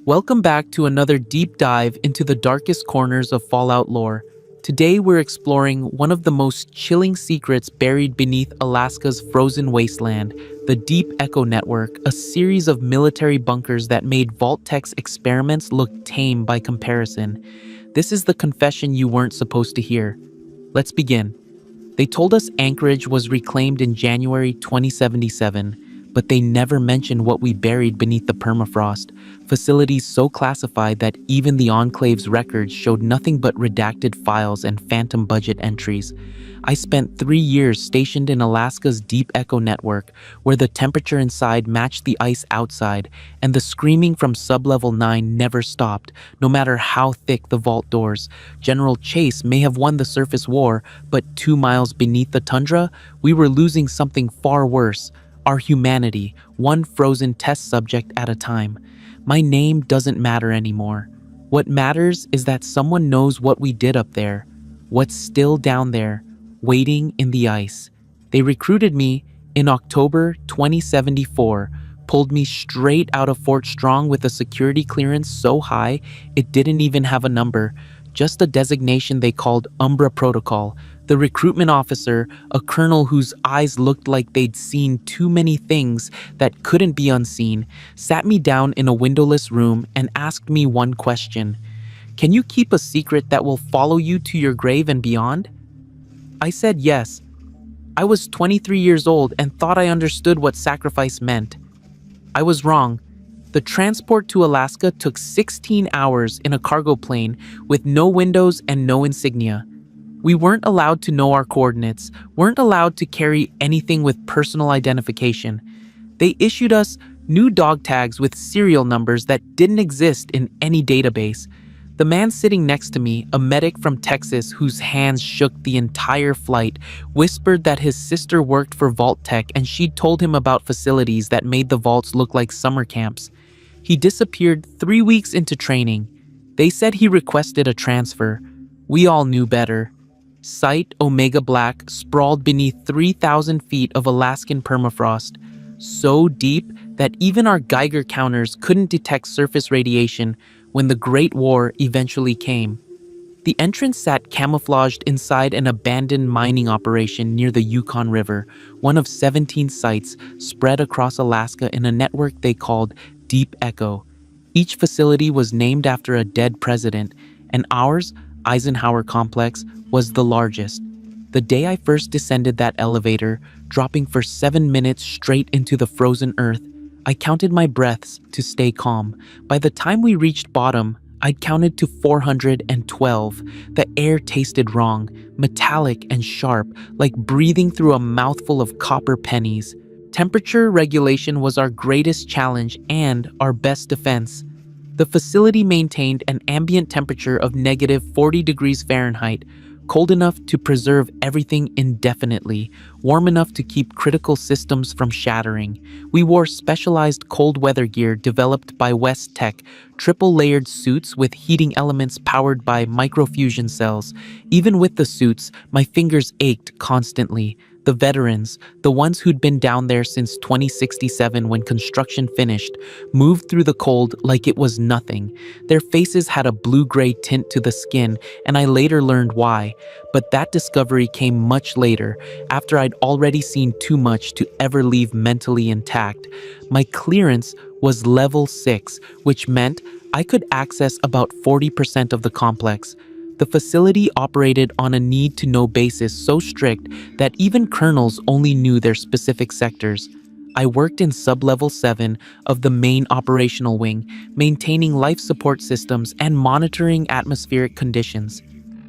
Welcome back to another deep dive into the darkest corners of Fallout lore. Today we're exploring one of the most chilling secrets buried beneath Alaska's frozen wasteland, the Deep Echo Network, a series of military bunkers that made Vault-Tech's experiments look tame by comparison. This is the confession you weren't supposed to hear. Let's begin. They told us Anchorage was reclaimed in January 2077, but they never mentioned what we buried beneath the permafrost, facilities so classified that even the Enclave's records showed nothing but redacted files and phantom budget entries. I spent 3 years stationed in Alaska's Deep Echo Network, where the temperature inside matched the ice outside, and the screaming from Sublevel 9 never stopped, no matter how thick the vault doors. General Chase may have won the surface war, but 2 miles beneath the tundra, we were losing something far worse. Our humanity, one frozen test subject at a time. My name doesn't matter anymore. What matters is that someone knows what we did up there, what's still down there, waiting in the ice. They recruited me in October 2074, pulled me straight out of Fort Strong with a security clearance so high it didn't even have a number, just a designation they called Umbra Protocol. The recruitment officer, a colonel whose eyes looked like they'd seen too many things that couldn't be unseen, sat me down in a windowless room and asked me one question. "Can you keep a secret that will follow you to your grave and beyond?" I said yes. I was 23 years old and thought I understood what sacrifice meant. I was wrong. The transport to Alaska took 16 hours in a cargo plane with no windows and no insignia. We weren't allowed to know our coordinates, weren't allowed to carry anything with personal identification. They issued us new dog tags with serial numbers that didn't exist in any database. The man sitting next to me, a medic from Texas whose hands shook the entire flight, whispered that his sister worked for Vault-Tech and she'd told him about facilities that made the vaults look like summer camps. He disappeared 3 weeks into training. They said he requested a transfer. We all knew better. Site Omega Black sprawled beneath 3,000 feet of Alaskan permafrost, so deep that even our Geiger counters couldn't detect surface radiation when the Great War eventually came. The entrance sat camouflaged inside an abandoned mining operation near the Yukon River, one of 17 sites spread across Alaska in a network they called Deep Echo. Each facility was named after a dead president, and ours, Eisenhower Complex, was the largest. The day I first descended that elevator, dropping for 7 minutes straight into the frozen earth, I counted my breaths to stay calm. By the time we reached bottom, I'd counted to 412. The air tasted wrong, metallic and sharp, like breathing through a mouthful of copper pennies. Temperature regulation was our greatest challenge and our best defense. The facility maintained an ambient temperature of negative 40 degrees Fahrenheit, cold enough to preserve everything indefinitely, warm enough to keep critical systems from shattering. We wore specialized cold weather gear developed by West Tech, triple-layered suits with heating elements powered by microfusion cells. Even with the suits, my fingers ached constantly. The veterans, the ones who'd been down there since 2067 when construction finished, moved through the cold like it was nothing. Their faces had a blue-gray tint to the skin, and I later learned why. But that discovery came much later, after I'd already seen too much to ever leave mentally intact. My clearance was level 6, which meant I could access about 40% of the complex. The facility operated on a need-to-know basis so strict that even colonels only knew their specific sectors. I worked in Sub-Level 7 of the main operational wing, maintaining life support systems and monitoring atmospheric conditions.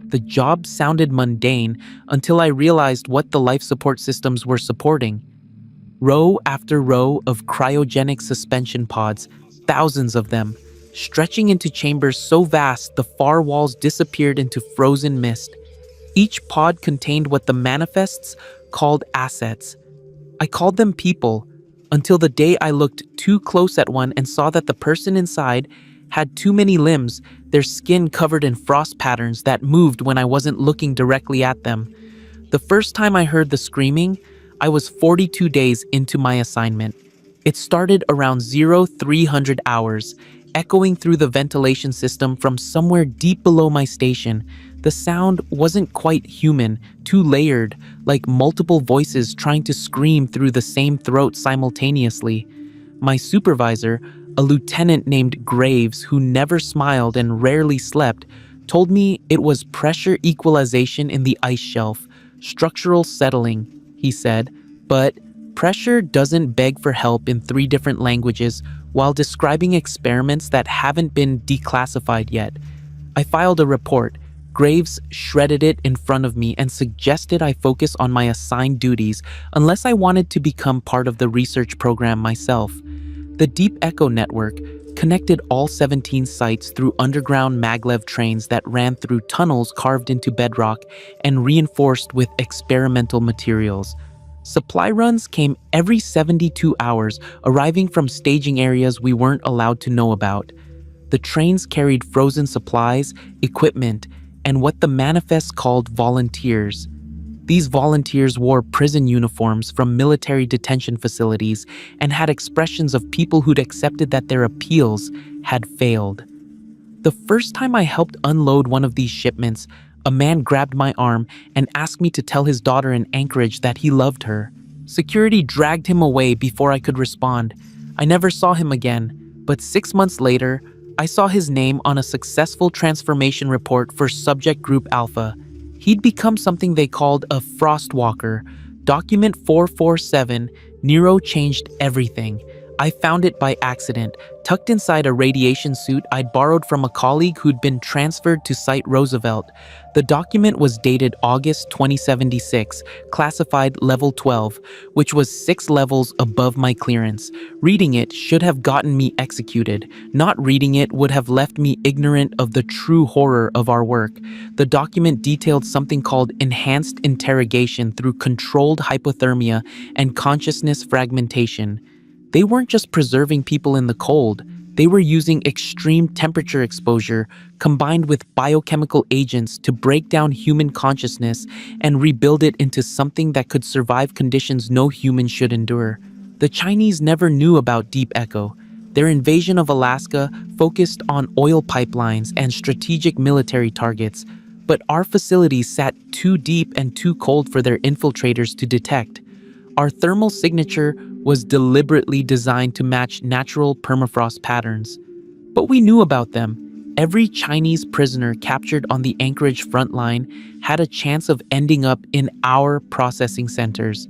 The job sounded mundane until I realized what the life support systems were supporting. Row after row of cryogenic suspension pods, thousands of them, stretching into chambers so vast the far walls disappeared into frozen mist. Each pod contained what the manifests called assets. I called them people, until the day I looked too close at one and saw that the person inside had too many limbs, their skin covered in frost patterns that moved when I wasn't looking directly at them. The first time I heard the screaming, I was 42 days into my assignment. It started around 0300 hours, echoing through the ventilation system from somewhere deep below my station. The sound wasn't quite human, too layered, like multiple voices trying to scream through the same throat simultaneously. My supervisor, a lieutenant named Graves who never smiled and rarely slept, told me it was pressure equalization in the ice shelf, structural settling, he said, but pressure doesn't beg for help in 3 different languages while describing experiments that haven't been declassified yet. I filed a report. Graves shredded it in front of me and suggested I focus on my assigned duties unless I wanted to become part of the research program myself. The Deep Echo network connected all 17 sites through underground maglev trains that ran through tunnels carved into bedrock and reinforced with experimental materials. Supply runs came every 72 hours, arriving from staging areas we weren't allowed to know about. The trains carried frozen supplies, equipment, and what the manifest called volunteers. These volunteers wore prison uniforms from military detention facilities and had expressions of people who'd accepted that their appeals had failed. The first time I helped unload one of these shipments, a man grabbed my arm and asked me to tell his daughter in Anchorage that he loved her. Security dragged him away before I could respond. I never saw him again, but 6 months later, I saw his name on a successful transformation report for Subject Group Alpha. He'd become something they called a Frostwalker. Document 447, Nero changed everything. I found it by accident, tucked inside a radiation suit I'd borrowed from a colleague who'd been transferred to Site Roosevelt. The document was dated August 2076, classified Level 12, which was 6 levels above my clearance. Reading it should have gotten me executed. Not reading it would have left me ignorant of the true horror of our work. The document detailed something called enhanced interrogation through controlled hypothermia and consciousness fragmentation. They weren't just preserving people in the cold, they were using extreme temperature exposure combined with biochemical agents to break down human consciousness and rebuild it into something that could survive conditions no human should endure. The Chinese never knew about Deep Echo. Their invasion of Alaska focused on oil pipelines and strategic military targets, but our facilities sat too deep and too cold for their infiltrators to detect. Our thermal signature was deliberately designed to match natural permafrost patterns. But we knew about them. Every Chinese prisoner captured on the Anchorage front line had a chance of ending up in our processing centers.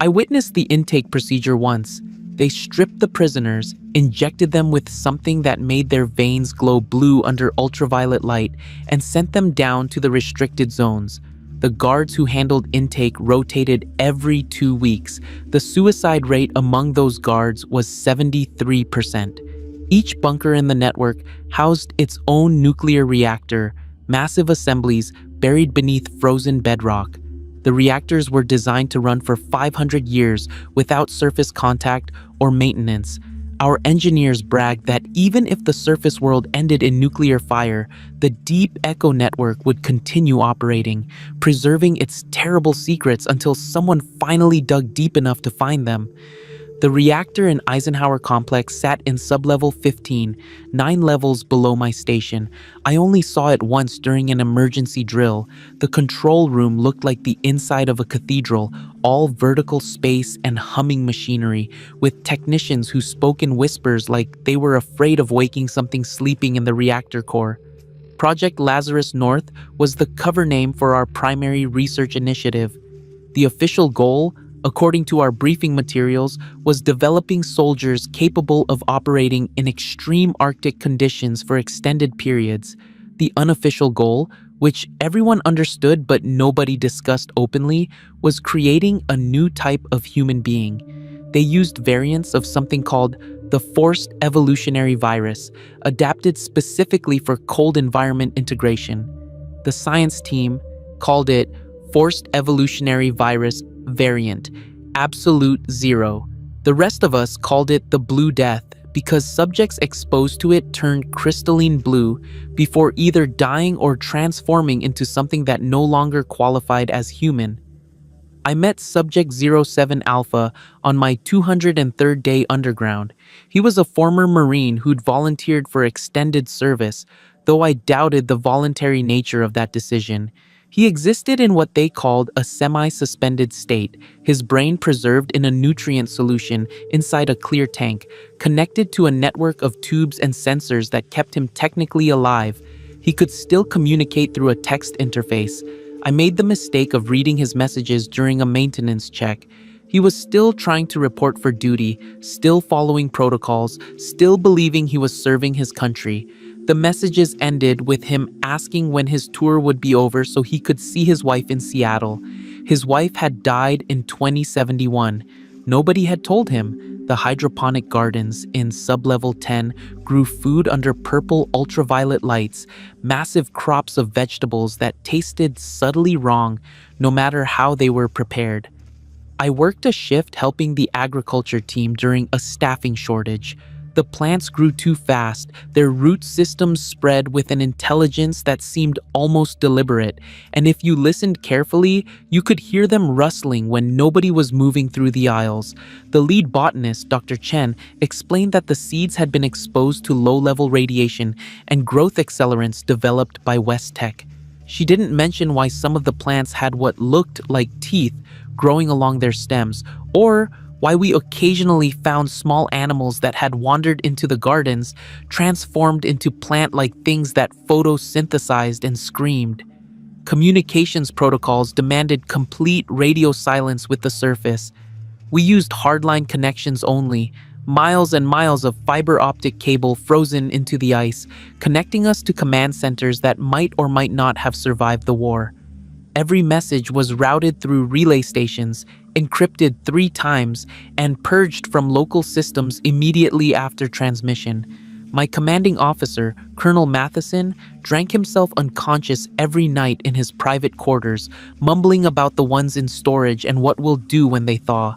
I witnessed the intake procedure once. They stripped the prisoners, injected them with something that made their veins glow blue under ultraviolet light, and sent them down to the restricted zones. The guards who handled intake rotated every 2 weeks. The suicide rate among those guards was 73%. Each bunker in the network housed its own nuclear reactor, massive assemblies buried beneath frozen bedrock. The reactors were designed to run for 500 years without surface contact or maintenance. Our engineers bragged that even if the surface world ended in nuclear fire, the Deep Echo network would continue operating, preserving its terrible secrets until someone finally dug deep enough to find them. The reactor in Eisenhower complex sat in sublevel 15, 9 levels below my station. I only saw it once during an emergency drill. The control room looked like the inside of a cathedral, all vertical space and humming machinery, with technicians who spoke in whispers like they were afraid of waking something sleeping in the reactor core. Project Lazarus North was the cover name for our primary research initiative. The official goal, according to our briefing materials, was developing soldiers capable of operating in extreme Arctic conditions for extended periods. The unofficial goal, which everyone understood but nobody discussed openly, was creating a new type of human being. They used variants of something called the forced evolutionary virus, adapted specifically for cold environment integration. The science team called it forced evolutionary virus variant, absolute zero. The rest of us called it the Blue Death because subjects exposed to it turned crystalline blue before either dying or transforming into something that no longer qualified as human. I met Subject 07 Alpha on my 203rd day underground. He was a former Marine who'd volunteered for extended service, though I doubted the voluntary nature of that decision. He existed in what they called a semi-suspended state, his brain preserved in a nutrient solution inside a clear tank, connected to a network of tubes and sensors that kept him technically alive. He could still communicate through a text interface. I made the mistake of reading his messages during a maintenance check. He was still trying to report for duty, still following protocols, still believing he was serving his country. The messages ended with him asking when his tour would be over so he could see his wife in Seattle. His wife had died in 2071. Nobody had told him. The hydroponic gardens in sublevel 10 grew food under purple ultraviolet lights, massive crops of vegetables that tasted subtly wrong, no matter how they were prepared. I worked a shift helping the agriculture team during a staffing shortage. The plants grew too fast, their root systems spread with an intelligence that seemed almost deliberate, and if you listened carefully, you could hear them rustling when nobody was moving through the aisles. The lead botanist, Dr. Chen, explained that the seeds had been exposed to low-level radiation and growth accelerants developed by West Tech. She didn't mention why some of the plants had what looked like teeth growing along their stems, or why we occasionally found small animals that had wandered into the gardens, transformed into plant-like things that photosynthesized and screamed. Communications protocols demanded complete radio silence with the surface. We used hardline connections only, miles and miles of fiber optic cable frozen into the ice, connecting us to command centers that might or might not have survived the war. Every message was routed through relay stations, encrypted 3 times, and purged from local systems immediately after transmission. My commanding officer, Colonel Matheson, drank himself unconscious every night in his private quarters, mumbling about the ones in storage and what we'll do when they thaw.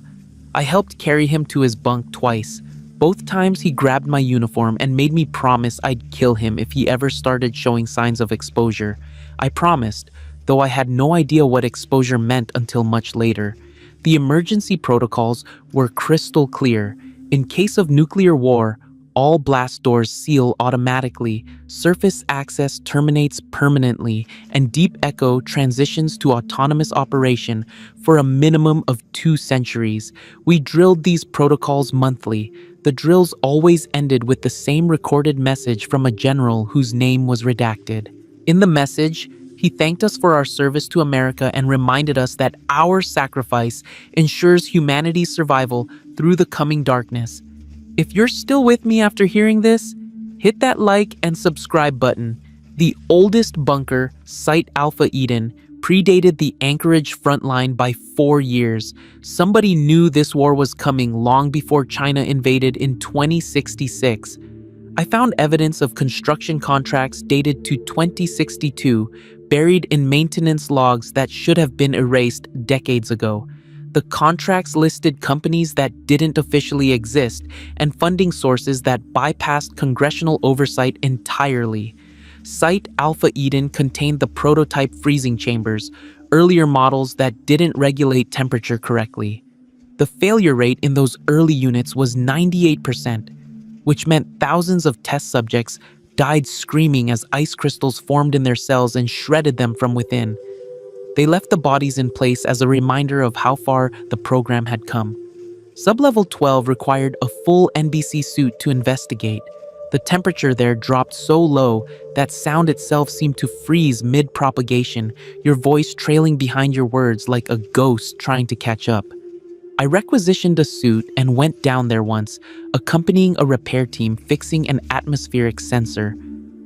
I helped carry him to his bunk twice. Both times he grabbed my uniform and made me promise I'd kill him if he ever started showing signs of exposure. I promised, though I had no idea what exposure meant until much later. The emergency protocols were crystal clear. In case of nuclear war, all blast doors seal automatically, surface access terminates permanently, and Deep Echo transitions to autonomous operation for a minimum of 2 centuries. We drilled these protocols monthly. The drills always ended with the same recorded message from a general whose name was redacted. In the message, he thanked us for our service to America and reminded us that our sacrifice ensures humanity's survival through the coming darkness. If you're still with me after hearing this, hit that like and subscribe button. The oldest bunker, Site Alpha Eden, predated the Anchorage frontline by 4 years. Somebody knew this war was coming long before China invaded in 2066. I found evidence of construction contracts dated to 2062, buried in maintenance logs that should have been erased decades ago. The contracts listed companies that didn't officially exist and funding sources that bypassed congressional oversight entirely. Site Alpha Eden contained the prototype freezing chambers, earlier models that didn't regulate temperature correctly. The failure rate in those early units was 98%, which meant thousands of test subjects died screaming as ice crystals formed in their cells and shredded them from within. They left the bodies in place as a reminder of how far the program had come. Sublevel 12 required a full NBC suit to investigate. The temperature there dropped so low that sound itself seemed to freeze mid-propagation, your voice trailing behind your words like a ghost trying to catch up. I requisitioned a suit and went down there once, accompanying a repair team fixing an atmospheric sensor.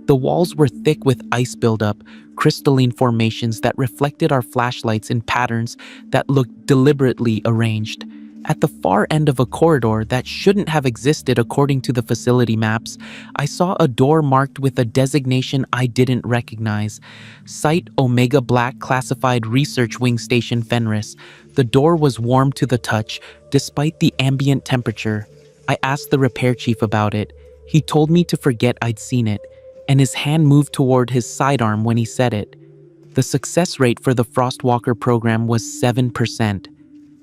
The walls were thick with ice buildup, crystalline formations that reflected our flashlights in patterns that looked deliberately arranged. At the far end of a corridor that shouldn't have existed according to the facility maps, I saw a door marked with a designation I didn't recognize. Site Omega Black Classified Research Wing Station Fenris. The door was warm to the touch, despite the ambient temperature. I asked the repair chief about it. He told me to forget I'd seen it, and his hand moved toward his sidearm when he said it. The success rate for the Frostwalker program was 7%.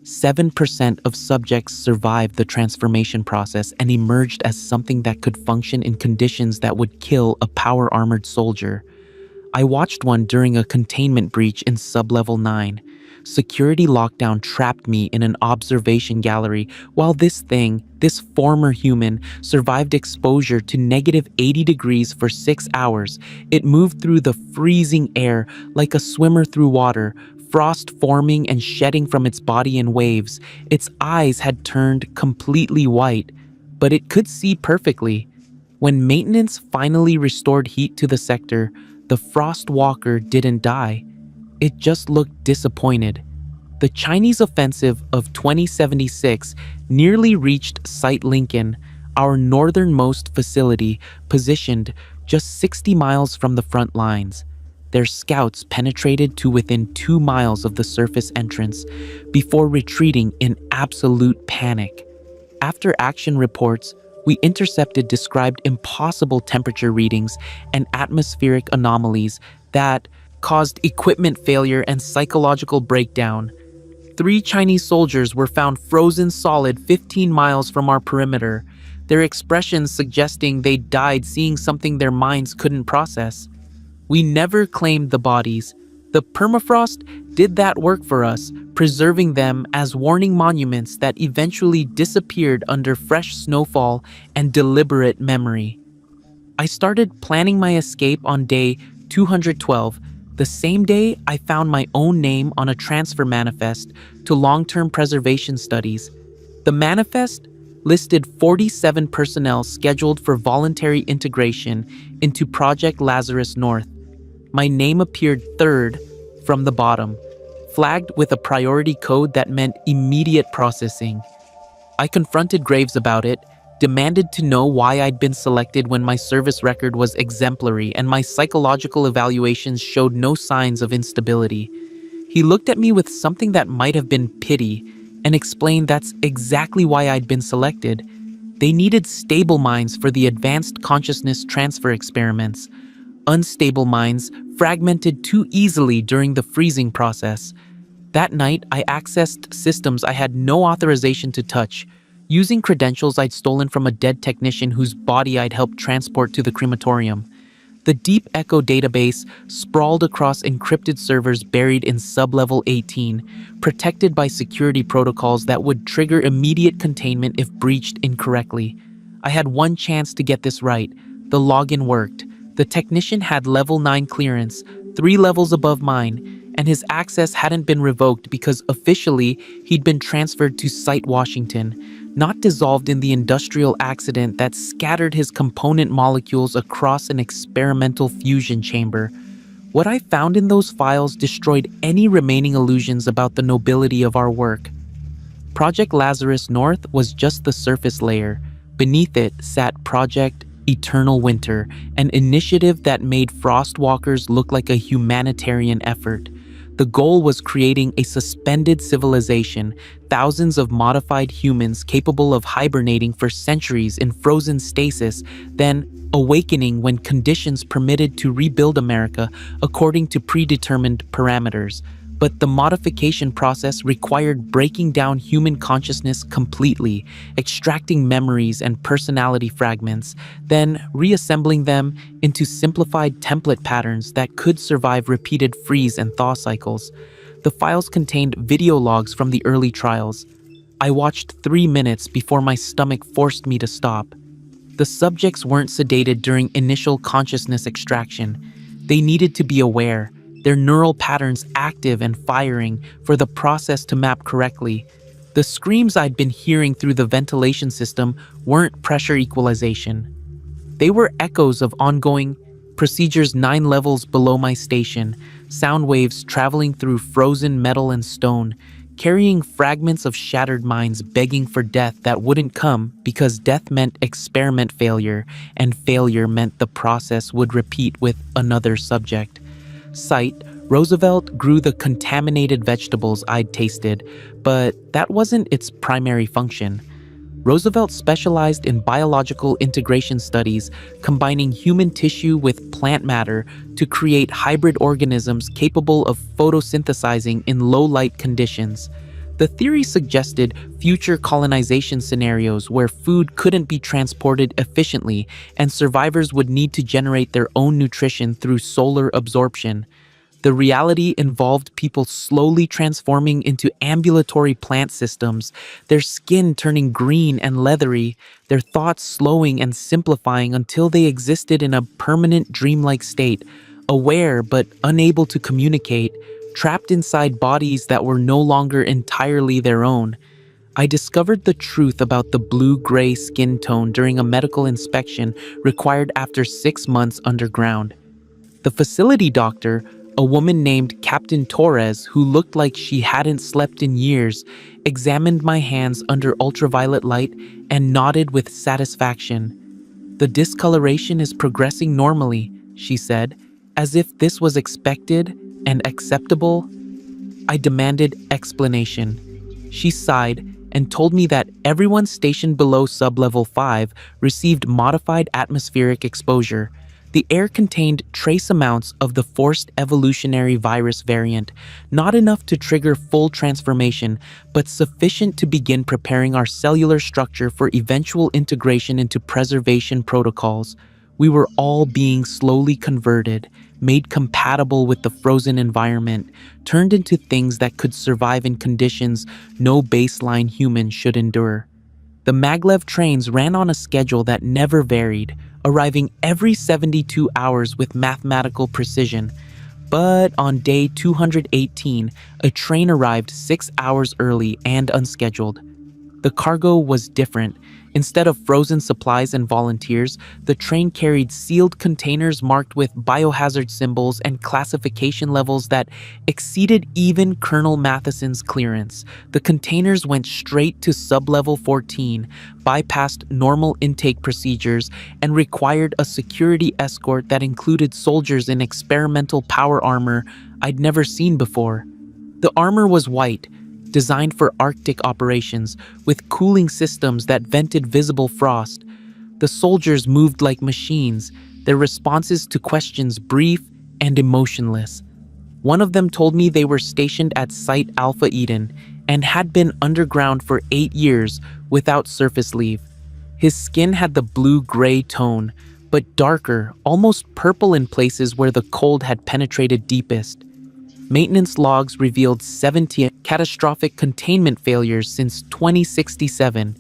7% of subjects survived the transformation process and emerged as something that could function in conditions that would kill a power-armored soldier. I watched one during a containment breach in Sublevel 9. Security lockdown trapped me in an observation gallery while this former human, survived exposure to -80 degrees for 6 hours. It moved through the freezing air like a swimmer through water, frost forming and shedding from its body in waves. Its eyes had turned completely white, but it could see perfectly. When maintenance finally restored heat to the sector, the Frostwalker didn't die. It just looked disappointed. The Chinese offensive of 2076 nearly reached Site Lincoln, our northernmost facility, positioned just 60 miles from the front lines. Their scouts penetrated to within 2 miles of the surface entrance before retreating in absolute panic. After action reports, we intercepted described impossible temperature readings and atmospheric anomalies that caused equipment failure and psychological breakdown. 3 Chinese soldiers were found frozen solid 15 miles from our perimeter, their expressions suggesting they died seeing something their minds couldn't process. We never claimed the bodies. The permafrost did that work for us, preserving them as warning monuments that eventually disappeared under fresh snowfall and deliberate memory. I started planning my escape on day 212, the same day I found my own name on a transfer manifest to long-term preservation studies. The manifest listed 47 personnel scheduled for voluntary integration into Project Lazarus North. My name appeared third from the bottom, flagged with a priority code that meant immediate processing. I confronted Graves about it, demanded to know why I'd been selected when my service record was exemplary and my psychological evaluations showed no signs of instability. He looked at me with something that might have been pity and explained that's exactly why I'd been selected. They needed stable minds for the advanced consciousness transfer experiments. Unstable minds fragmented too easily during the freezing process. That night, I accessed systems I had no authorization to touch, using credentials I'd stolen from a dead technician whose body I'd helped transport to the crematorium. The Deep Echo database sprawled across encrypted servers buried in sublevel 18, protected by security protocols that would trigger immediate containment if breached incorrectly. I had one chance to get this right. The login worked. The technician had level 9 clearance, 3 levels above mine, and his access hadn't been revoked because officially he'd been transferred to Site Washington, not dissolved in the industrial accident that scattered his component molecules across an experimental fusion chamber. What I found in those files destroyed any remaining illusions about the nobility of our work. Project Lazarus North was just the surface layer. Beneath it sat Project Eternal Winter, an initiative that made Frostwalkers look like a humanitarian effort. The goal was creating a suspended civilization, thousands of modified humans capable of hibernating for centuries in frozen stasis, then awakening when conditions permitted to rebuild America according to predetermined parameters. But the modification process required breaking down human consciousness completely, extracting memories and personality fragments, then reassembling them into simplified template patterns that could survive repeated freeze and thaw cycles. The files contained video logs from the early trials. I watched 3 minutes before my stomach forced me to stop. The subjects weren't sedated during initial consciousness extraction. They needed to be aware, their neural patterns active and firing for the process to map correctly. The screams I'd been hearing through the ventilation system weren't pressure equalization. They were echoes of ongoing procedures 9 levels below my station, sound waves traveling through frozen metal and stone, carrying fragments of shattered minds begging for death that wouldn't come because death meant experiment failure, and failure meant the process would repeat with another subject. Site, Roosevelt grew the contaminated vegetables I'd tasted, but that wasn't its primary function. Roosevelt specialized in biological integration studies, combining human tissue with plant matter to create hybrid organisms capable of photosynthesizing in low-light conditions. The theory suggested future colonization scenarios where food couldn't be transported efficiently and survivors would need to generate their own nutrition through solar absorption. The reality involved people slowly transforming into ambulatory plant systems, their skin turning green and leathery, their thoughts slowing and simplifying until they existed in a permanent dreamlike state, aware but unable to communicate, trapped inside bodies that were no longer entirely their own. I discovered the truth about the blue-gray skin tone during a medical inspection required after 6 months underground. The facility doctor, a woman named Captain Torres who looked like she hadn't slept in years, examined my hands under ultraviolet light and nodded with satisfaction. "The discoloration is progressing normally," she said, as if this was expected and acceptable. I demanded explanation. She sighed and told me that everyone stationed below sublevel 5 received modified atmospheric exposure. The air contained trace amounts of the forced evolutionary virus variant, not enough to trigger full transformation, but sufficient to begin preparing our cellular structure for eventual integration into preservation protocols. We were all being slowly converted, made compatible with the frozen environment, turned into things that could survive in conditions no baseline human should endure. The maglev trains ran on a schedule that never varied, arriving every 72 hours with mathematical precision. But on day 218, a train arrived 6 hours early and unscheduled. The cargo was different. Instead of frozen supplies and volunteers, the train carried sealed containers marked with biohazard symbols and classification levels that exceeded even Colonel Matheson's clearance. The containers went straight to sublevel 14, bypassed normal intake procedures, and required a security escort that included soldiers in experimental power armor I'd never seen before. The armor was white, designed for Arctic operations, with cooling systems that vented visible frost. The soldiers moved like machines, their responses to questions brief and emotionless. One of them told me they were stationed at Site Alpha Eden and had been underground for 8 years without surface leave. His skin had the blue-gray tone, but darker, almost purple in places where the cold had penetrated deepest. Maintenance logs revealed 70 catastrophic containment failures since 2067.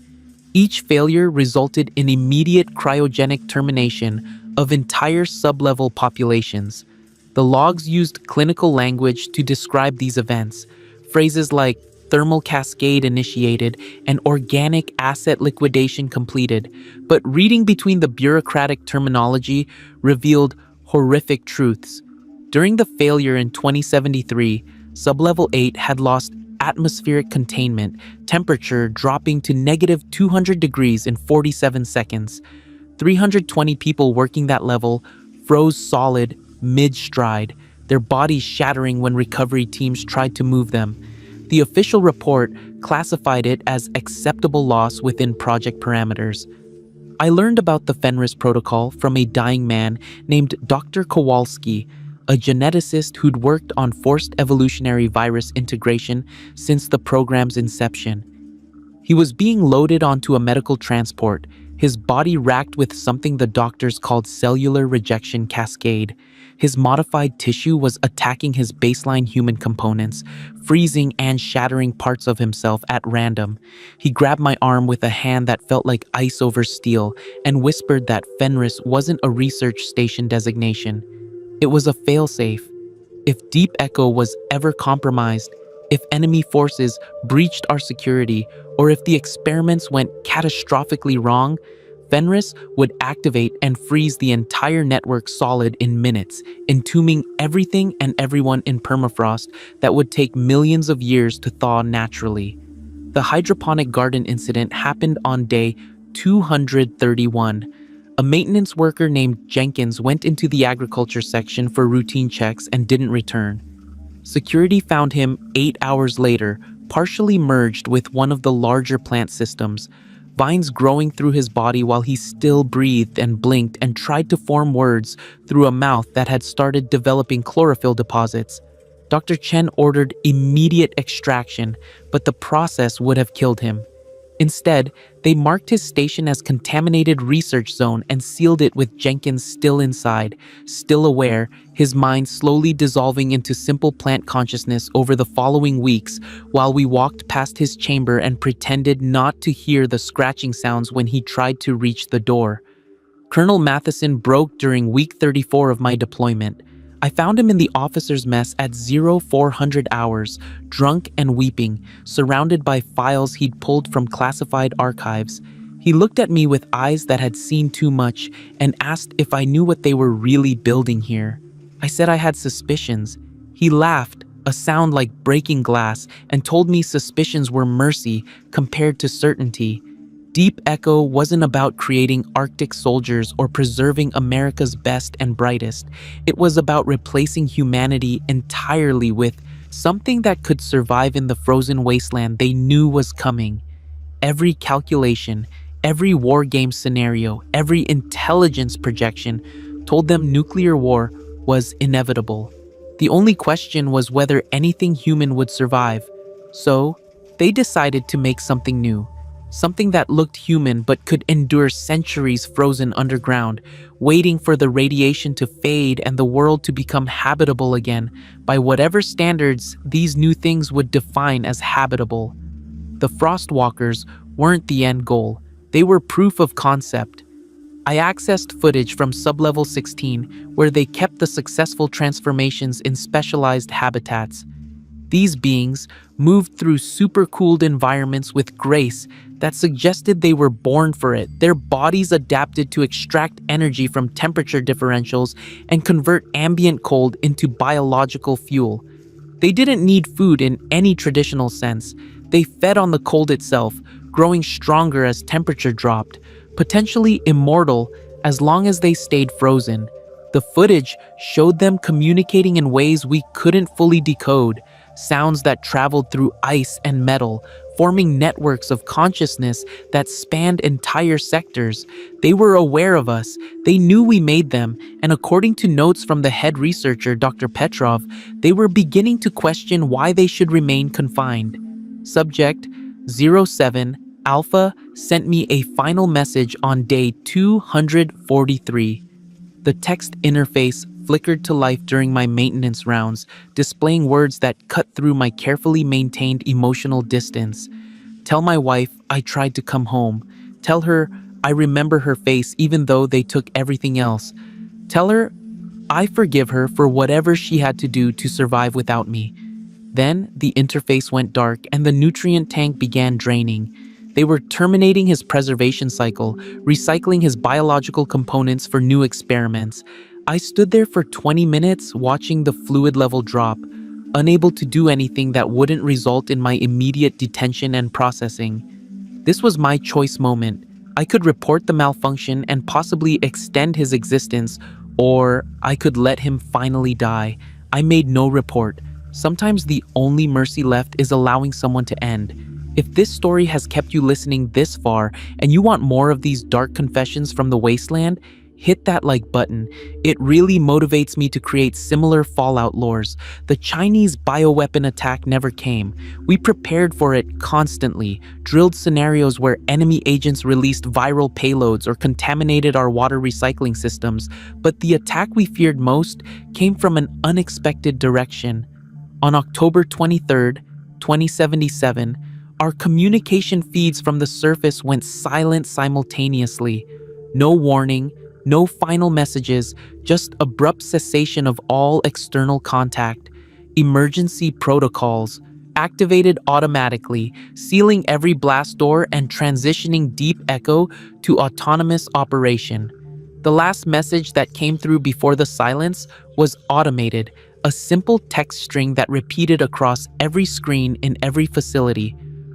Each failure resulted in immediate cryogenic termination of entire sublevel populations. The logs used clinical language to describe these events. Phrases like thermal cascade initiated and organic asset liquidation completed. But reading between the bureaucratic terminology revealed horrific truths. During the failure in 2073, sublevel 8 had lost atmospheric containment, temperature dropping to negative 200 degrees in 47 seconds. 320 people working that level froze solid mid-stride, their bodies shattering when recovery teams tried to move them. The official report classified it as acceptable loss within project parameters. I learned about the Fenris protocol from a dying man named Dr. Kowalski, a geneticist who'd worked on forced evolutionary virus integration since the program's inception. He was being loaded onto a medical transport, his body racked with something the doctors called cellular rejection cascade. His modified tissue was attacking his baseline human components, freezing and shattering parts of himself at random. He grabbed my arm with a hand that felt like ice over steel and whispered that Fenris wasn't a research station designation. It was a failsafe. If Deep Echo was ever compromised, if enemy forces breached our security, or if the experiments went catastrophically wrong, Fenris would activate and freeze the entire network solid in minutes, entombing everything and everyone in permafrost that would take millions of years to thaw naturally. The hydroponic garden incident happened on day 231. A maintenance worker named Jenkins went into the agriculture section for routine checks and didn't return. Security found him 8 hours later, partially merged with one of the larger plant systems. vines growing through his body while he still breathed and blinked and tried to form words through a mouth that had started developing chlorophyll deposits. Dr. Chen ordered immediate extraction, but the process would have killed him. Instead, they marked his station as contaminated research zone and sealed it with Jenkins still inside, still aware, his mind slowly dissolving into simple plant consciousness over the following weeks while we walked past his chamber and pretended not to hear the scratching sounds when he tried to reach the door. Colonel Matheson broke during week 34 of my deployment. I found him in the officers' mess at 0400 hours, drunk and weeping, surrounded by files he'd pulled from classified archives. He looked at me with eyes that had seen too much and asked if I knew what they were really building here. I said I had suspicions. He laughed, a sound like breaking glass, and told me suspicions were mercy compared to certainty. Deep Echo wasn't about creating Arctic soldiers or preserving America's best and brightest. It was about replacing humanity entirely with something that could survive in the frozen wasteland they knew was coming. Every calculation, every war game scenario, every intelligence projection told them nuclear war was inevitable. The only question was whether anything human would survive. So, they decided to make something new. Something that looked human but could endure centuries frozen underground, waiting for the radiation to fade and the world to become habitable again by whatever standards these new things would define as habitable. The Frostwalkers weren't the end goal. They were proof of concept. I accessed footage from Sublevel 16 where they kept the successful transformations in specialized habitats. These beings moved through supercooled environments with grace that suggested they were born for it. Their bodies adapted to extract energy from temperature differentials and convert ambient cold into biological fuel. They didn't need food in any traditional sense. They fed on the cold itself, growing stronger as temperature dropped, potentially immortal as long as they stayed frozen. The footage showed them communicating in ways we couldn't fully decode, sounds that traveled through ice and metal, forming networks of consciousness that spanned entire sectors. They were aware of us, they knew we made them, and according to notes from the head researcher, Dr. Petrov, they were beginning to question why they should remain confined. Subject 07 Alpha sent me a final message on day 243. The text interface flickered to life during my maintenance rounds, displaying words that cut through my carefully maintained emotional distance. Tell my wife I tried to come home. Tell her I remember her face even though they took everything else. Tell her I forgive her for whatever she had to do to survive without me. Then the interface went dark and the nutrient tank began draining. They were terminating his preservation cycle, recycling his biological components for new experiments. I stood there for 20 minutes watching the fluid level drop, unable to do anything that wouldn't result in my immediate detention and processing. This was my choice moment. I could report the malfunction and possibly extend his existence, or I could let him finally die. I made no report. Sometimes the only mercy left is allowing someone to end. If this story has kept you listening this far and you want more of these dark confessions from the wasteland, hit that like button. It really motivates me to create similar Fallout lores. The Chinese bioweapon attack never came. We prepared for it constantly, drilled scenarios where enemy agents released viral payloads or contaminated our water recycling systems, but the attack we feared most came from an unexpected direction. On October 23rd, 2077, our communication feeds from the surface went silent simultaneously. No warning, no final messages, just abrupt cessation of all external contact. Emergency protocols, activated automatically, sealing every blast door and transitioning Deep Echo to autonomous operation. The last message that came through before the silence was automated, a simple text string that repeated across every screen in every facility.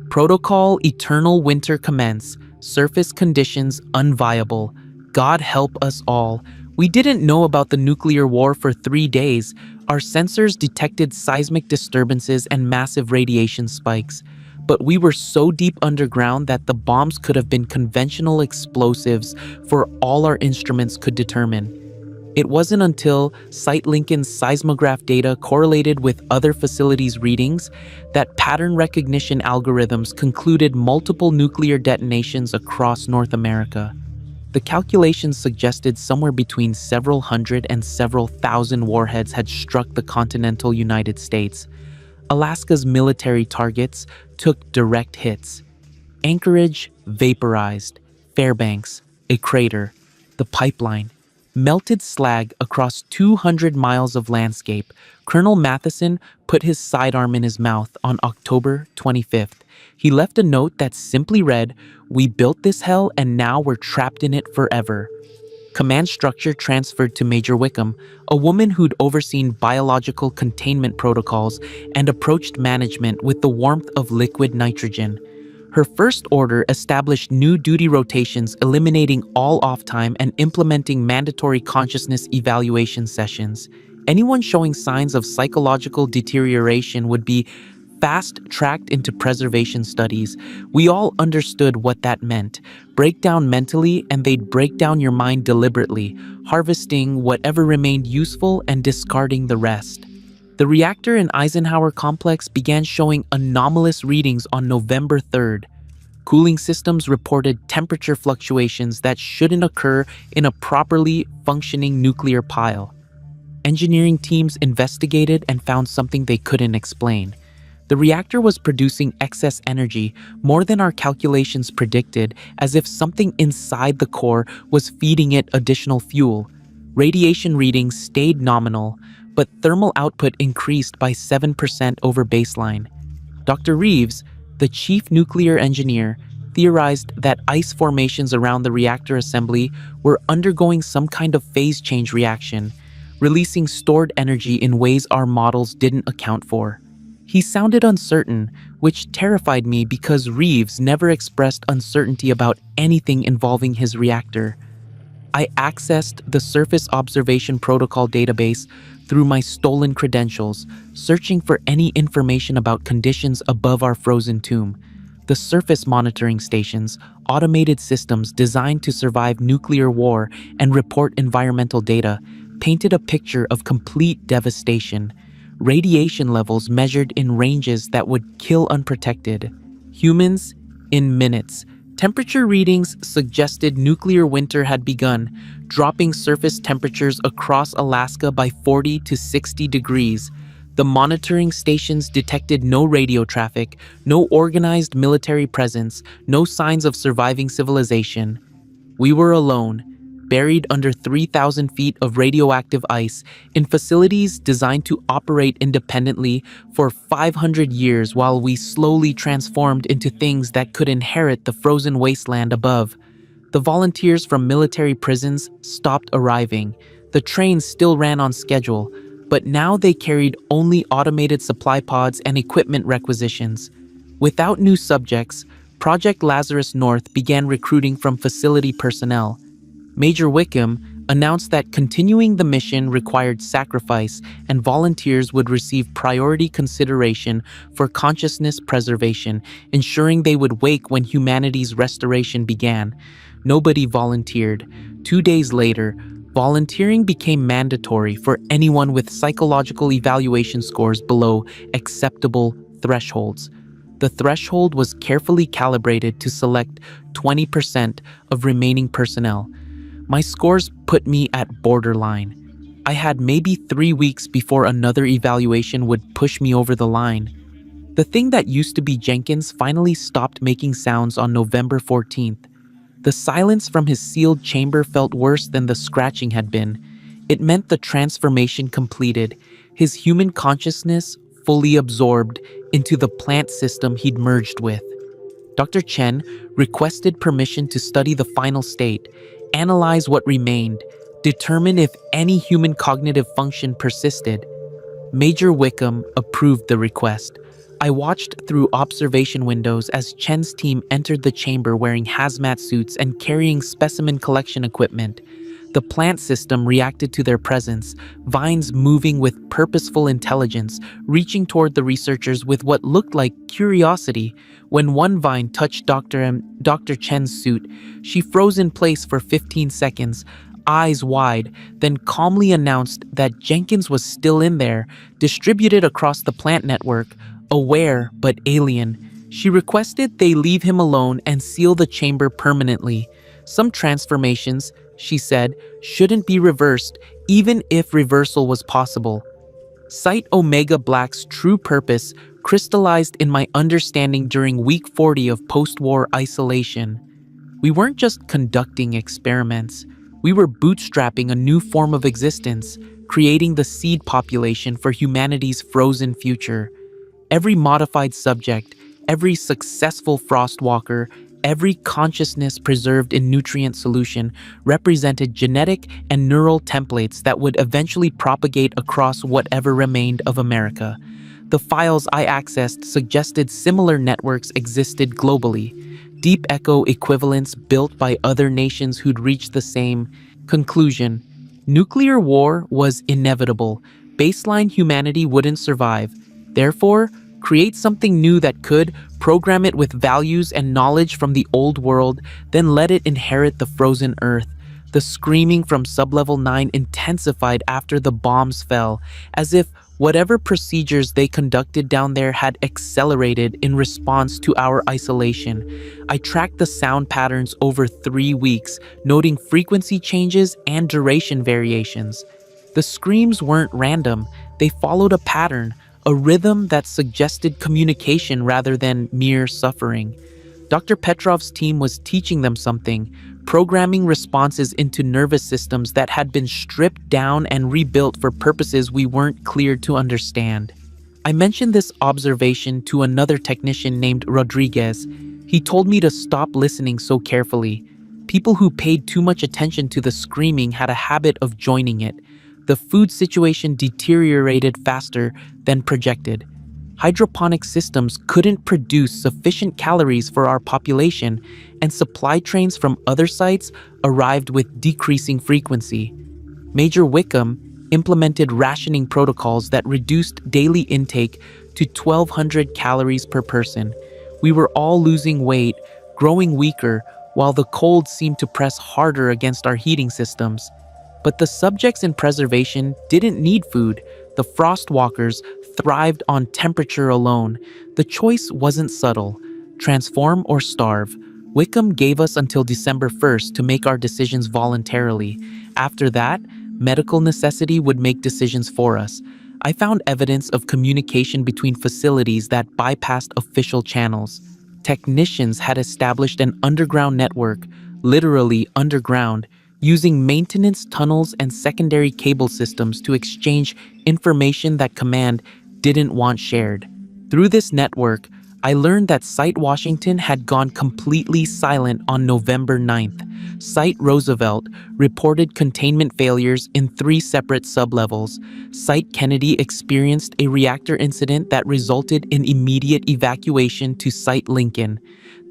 Protocol eternal winter commence, surface conditions unviable. God help us all. We didn't know about the nuclear war for 3 days. Our sensors detected seismic disturbances and massive radiation spikes. but we were so deep underground that the bombs could have been conventional explosives for all our instruments could determine. It wasn't until Site Lincoln's seismograph data correlated with other facilities' readings that pattern recognition algorithms concluded multiple nuclear detonations across North America. The calculations suggested somewhere between several hundred and several thousand warheads had struck the continental United States. Alaska's military targets took direct hits. Anchorage vaporized, Fairbanks a crater, the pipeline melted slag across 200 miles of landscape. Colonel Matheson put his sidearm in his mouth on October 25th. He left a note that simply read, "We built this hell and now we're trapped in it forever." Command structure transferred to Major Wickham, a woman who'd overseen biological containment protocols and approached management with the warmth of liquid nitrogen. Her first order established new duty rotations, eliminating all off-time and implementing mandatory consciousness evaluation sessions. Anyone showing signs of psychological deterioration would be fast-tracked into preservation studies. We all understood what that meant. Break down mentally, and they'd break down your mind deliberately, harvesting whatever remained useful and discarding the rest. The reactor in Eisenhower complex began showing anomalous readings on November 3rd. Cooling systems reported temperature fluctuations that shouldn't occur in a properly functioning nuclear pile. Engineering teams investigated and found something they couldn't explain. The reactor was producing excess energy, more than our calculations predicted, as if something inside the core was feeding it additional fuel. Radiation readings stayed nominal, but thermal output increased by 7% over baseline. Dr. Reeves, the chief nuclear engineer, theorized that ice formations around the reactor assembly were undergoing some kind of phase change reaction, releasing stored energy in ways our models didn't account for. He sounded uncertain, which terrified me because Reeves never expressed uncertainty about anything involving his reactor. I accessed the Surface Observation Protocol database through my stolen credentials, searching for any information about conditions above our frozen tomb. The surface monitoring stations, automated systems designed to survive nuclear war and report environmental data, painted a picture of complete devastation. Radiation levels measured in ranges that would kill unprotected humans in minutes. Temperature readings suggested nuclear winter had begun, dropping surface temperatures across Alaska by 40 to 60 degrees. The monitoring stations detected no radio traffic, no organized military presence, no signs of surviving civilization. We were alone, buried under 3,000 feet of radioactive ice in facilities designed to operate independently for 500 years while we slowly transformed into things that could inherit the frozen wasteland above. The volunteers from military prisons stopped arriving. The trains still ran on schedule, but now they carried only automated supply pods and equipment requisitions. Without new subjects, Project Lazarus North began recruiting from facility personnel. Major Wickham announced that continuing the mission required sacrifice and volunteers would receive priority consideration for consciousness preservation, ensuring they would wake when humanity's restoration began. Nobody volunteered. 2 days later, volunteering became mandatory for anyone with psychological evaluation scores below acceptable thresholds. The threshold was carefully calibrated to select 20% of remaining personnel. My scores put me at borderline. I had maybe 3 weeks before another evaluation would push me over the line. The thing that used to be Jenkins finally stopped making sounds on November 14th. The silence from his sealed chamber felt worse than the scratching had been. It meant the transformation completed, his human consciousness fully absorbed into the plant system he'd merged with. Dr. Chen requested permission to study the final state, analyze what remained, determine if any human cognitive function persisted. Major Wickham approved the request. I watched through observation windows as Chen's team entered the chamber wearing hazmat suits and carrying specimen collection equipment. The plant system reacted to their presence, vines moving with purposeful intelligence, reaching toward the researchers with what looked like curiosity. When one vine touched Dr. Chen's suit, she froze in place for 15 seconds, eyes wide, then calmly announced that Jenkins was still in there, distributed across the plant network, aware but alien. She requested they leave him alone and seal the chamber permanently. Some transformations, she said, shouldn't be reversed, even if reversal was possible. Site Omega Black's true purpose crystallized in my understanding during week 40 of post-war isolation. We weren't just conducting experiments. We were bootstrapping a new form of existence, creating the seed population for humanity's frozen future. Every modified subject, every successful frostwalker, every consciousness preserved in nutrient solution represented genetic and neural templates that would eventually propagate across whatever remained of America. The files I accessed suggested similar networks existed globally, deep echo equivalents built by other nations who'd reached the same conclusion. Nuclear war was inevitable. Baseline humanity wouldn't survive. Therefore, create something new that could, program it with values and knowledge from the old world, then let it inherit the frozen earth. The screaming from sublevel 9 intensified after the bombs fell, as if whatever procedures they conducted down there had accelerated in response to our isolation. I tracked the sound patterns over 3 weeks, noting frequency changes and duration variations. The screams weren't random, they followed a pattern, a rhythm that suggested communication rather than mere suffering. Dr. Petrov's team was teaching them something, programming responses into nervous systems that had been stripped down and rebuilt for purposes we weren't cleared to understand. I mentioned this observation to another technician named Rodriguez. He told me to stop listening so carefully. People who paid too much attention to the screaming had a habit of joining it. The food situation deteriorated faster than projected. Hydroponic systems couldn't produce sufficient calories for our population, and supply trains from other sites arrived with decreasing frequency. Major Wickham implemented rationing protocols that reduced daily intake to 1,200 calories per person. We were all losing weight, growing weaker, while the cold seemed to press harder against our heating systems. But the subjects in preservation didn't need food. The frostwalkers thrived on temperature alone. The choice wasn't subtle: transform or starve. Wickham gave us until December 1st to make our decisions voluntarily. After that, medical necessity would make decisions for us. I found evidence of communication between facilities that bypassed official channels. Technicians had established an underground network, literally underground, using maintenance tunnels and secondary cable systems to exchange information that command didn't want shared. Through this network, I learned that Site Washington had gone completely silent on November 9th. Site Roosevelt reported containment failures in 3 separate sublevels. Site Kennedy experienced a reactor incident that resulted in immediate evacuation to Site Lincoln.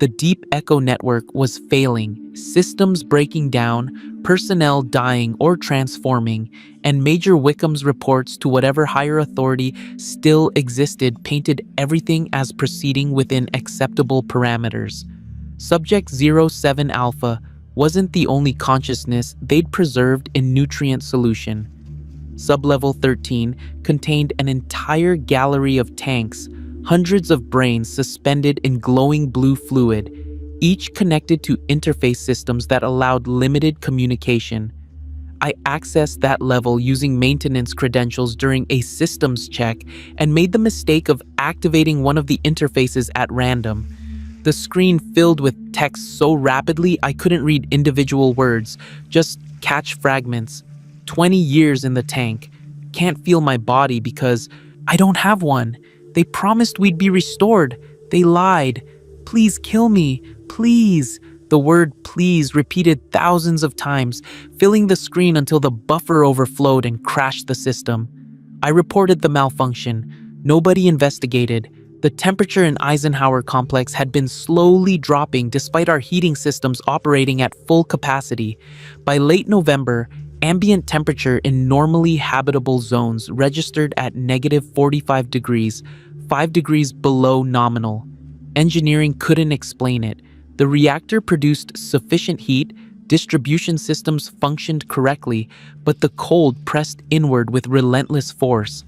The Deep Echo network was failing, systems breaking down, personnel dying or transforming, and Major Wickham's reports to whatever higher authority still existed painted everything as proceeding within acceptable parameters. Subject 07 Alpha wasn't the only consciousness they'd preserved in nutrient solution. Sublevel 13 contained an entire gallery of tanks, hundreds of brains suspended in glowing blue fluid, each connected to interface systems that allowed limited communication. I accessed that level using maintenance credentials during a systems check and made the mistake of activating one of the interfaces at random. The screen filled with text so rapidly I couldn't read individual words, just catch fragments. 20 years in the tank. Can't feel my body because I don't have one. They promised we'd be restored. They lied. Please kill me. Please. The word please repeated thousands of times, filling the screen until the buffer overflowed and crashed the system. I reported the malfunction. Nobody investigated. The temperature in Eisenhower complex had been slowly dropping despite our heating systems operating at full capacity. By late November, ambient temperature in normally habitable zones registered at -45 degrees, 5 degrees below nominal. Engineering couldn't explain it. The reactor produced sufficient heat, distribution systems functioned correctly, but the cold pressed inward with relentless force.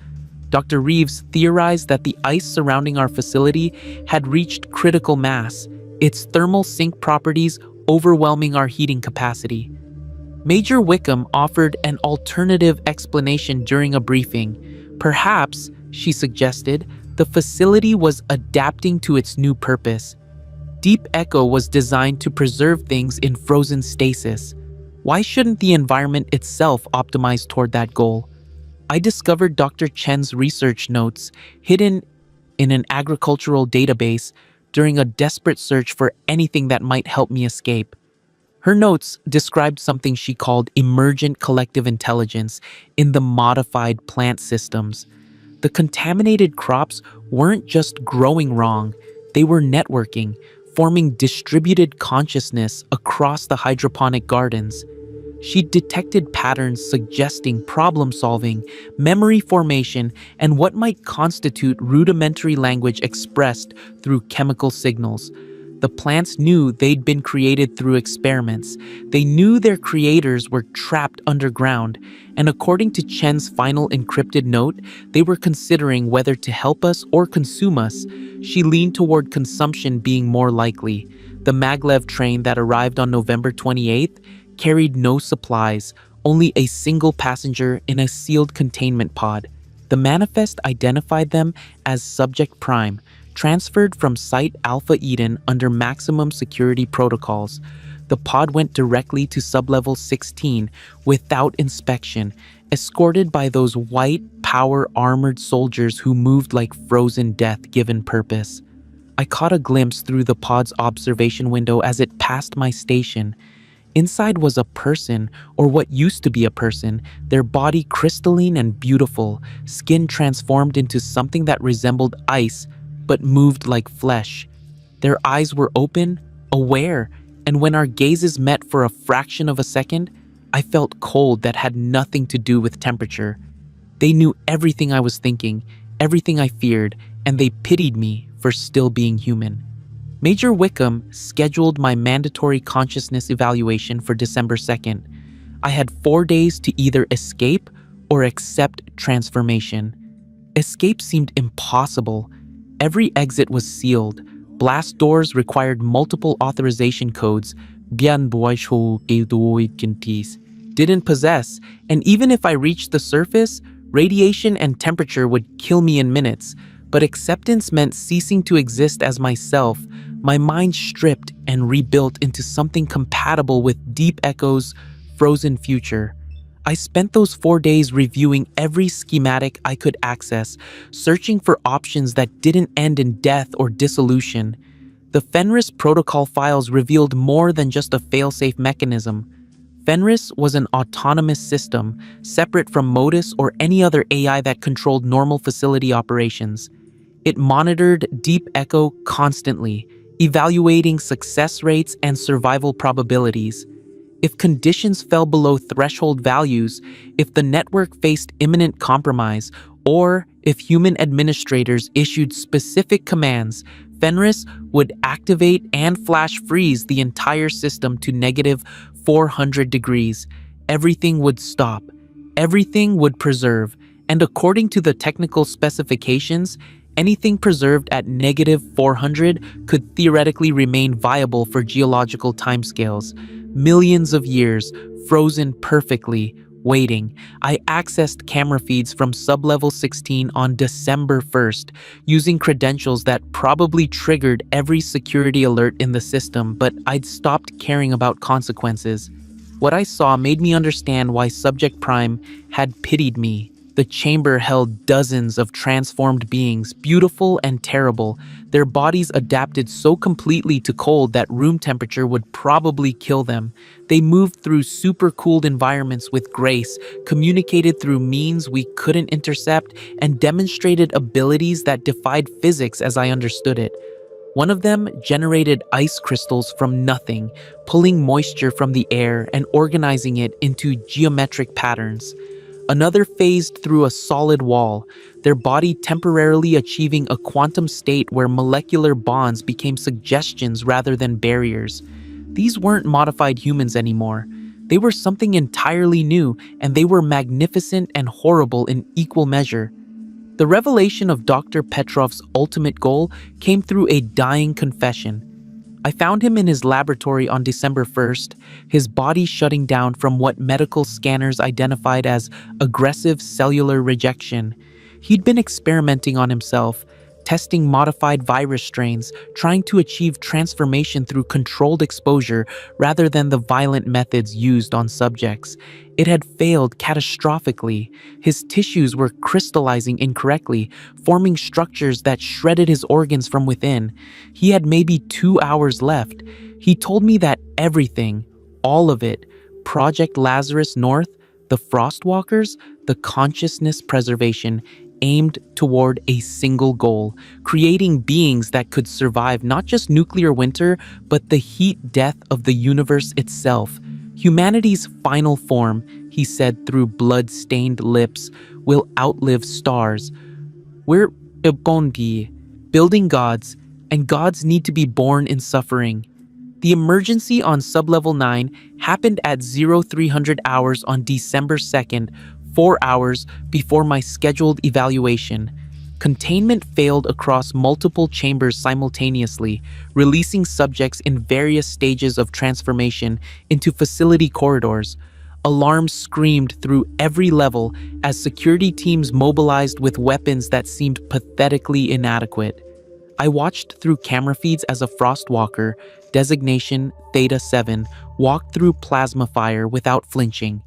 Dr. Reeves theorized that the ice surrounding our facility had reached critical mass, its thermal sink properties overwhelming our heating capacity. Major Wickham offered an alternative explanation during a briefing. Perhaps, she suggested, the facility was adapting to its new purpose. Deep Echo was designed to preserve things in frozen stasis. Why shouldn't the environment itself optimize toward that goal? I discovered Dr. Chen's research notes hidden in an agricultural database during a desperate search for anything that might help me escape. Her notes described something she called emergent collective intelligence in the modified plant systems. The contaminated crops weren't just growing wrong, they were networking, forming distributed consciousness across the hydroponic gardens. She detected patterns suggesting problem solving, memory formation, and what might constitute rudimentary language expressed through chemical signals. The plants knew they'd been created through experiments. They knew their creators were trapped underground, and according to Chen's final encrypted note, they were considering whether to help us or consume us. She leaned toward consumption being more likely. The maglev train that arrived on November 28th carried no supplies, only a single passenger in a sealed containment pod. The manifest identified them as Subject Prime, transferred from Site Alpha Eden under maximum security protocols. The pod went directly to sublevel 16 without inspection, escorted by those white, power-armored soldiers who moved like frozen death given purpose. I caught a glimpse through the pod's observation window as it passed my station. Inside was a person, or what used to be a person, their body crystalline and beautiful, skin transformed into something that resembled ice, but moved like flesh. Their eyes were open, aware, and when our gazes met for a fraction of a second, I felt cold that had nothing to do with temperature. They knew everything I was thinking, everything I feared, and they pitied me for still being human. Major Wickham scheduled my mandatory consciousness evaluation for December 2nd. I had 4 days to either escape or accept transformation. Escape seemed impossible. Every exit was sealed. Blast doors required multiple authorization codes. Didn't possess, and even if I reached the surface, radiation and temperature would kill me in minutes. But acceptance meant ceasing to exist as myself, my mind stripped and rebuilt into something compatible with Deep Echo's frozen future. I spent those 4 days reviewing every schematic I could access, searching for options that didn't end in death or dissolution. The Fenris protocol files revealed more than just a failsafe mechanism. Fenris was an autonomous system, separate from Modus or any other AI that controlled normal facility operations. It monitored Deep Echo constantly, evaluating success rates and survival probabilities. If conditions fell below threshold values, if the network faced imminent compromise, or if human administrators issued specific commands, Fenris would activate and flash freeze the entire system to -400 degrees. Everything would stop. Everything would preserve. And according to the technical specifications, anything preserved at -400 could theoretically remain viable for geological timescales. Millions of years, frozen perfectly, waiting. I accessed camera feeds from sublevel 16 on December 1st, using credentials that probably triggered every security alert in the system, but I'd stopped caring about consequences. What I saw made me understand why Subject Prime had pitied me. The chamber held dozens of transformed beings, beautiful and terrible. Their bodies adapted so completely to cold that room temperature would probably kill them. They moved through super-cooled environments with grace, communicated through means we couldn't intercept, and demonstrated abilities that defied physics as I understood it. One of them generated ice crystals from nothing, pulling moisture from the air and organizing it into geometric patterns. Another phased through a solid wall, their body temporarily achieving a quantum state where molecular bonds became suggestions rather than barriers. These weren't modified humans anymore. They were something entirely new, and they were magnificent and horrible in equal measure. The revelation of Dr. Petrov's ultimate goal came through a dying confession. I found him in his laboratory on December 1st, his body shutting down from what medical scanners identified as aggressive cellular rejection. He'd been experimenting on himself, testing modified virus strains, trying to achieve transformation through controlled exposure rather than the violent methods used on subjects. It had failed catastrophically. His tissues were crystallizing incorrectly, forming structures that shredded his organs from within. He had maybe 2 hours left. He told me that everything, all of it, Project Lazarus North, the Frostwalkers, the consciousness preservation, aimed toward a single goal, creating beings that could survive not just nuclear winter, but the heat death of the universe itself. Humanity's final form, he said through blood-stained lips, will outlive stars. We're Bondi, building gods, and gods need to be born in suffering. The emergency on sublevel 9 happened at 0300 hours on December 2nd, 4 hours before my scheduled evaluation. Containment failed across multiple chambers simultaneously, releasing subjects in various stages of transformation into facility corridors. Alarms screamed through every level as security teams mobilized with weapons that seemed pathetically inadequate. I watched through camera feeds as a Frostwalker, designation Theta 7, walked through plasma fire without flinching.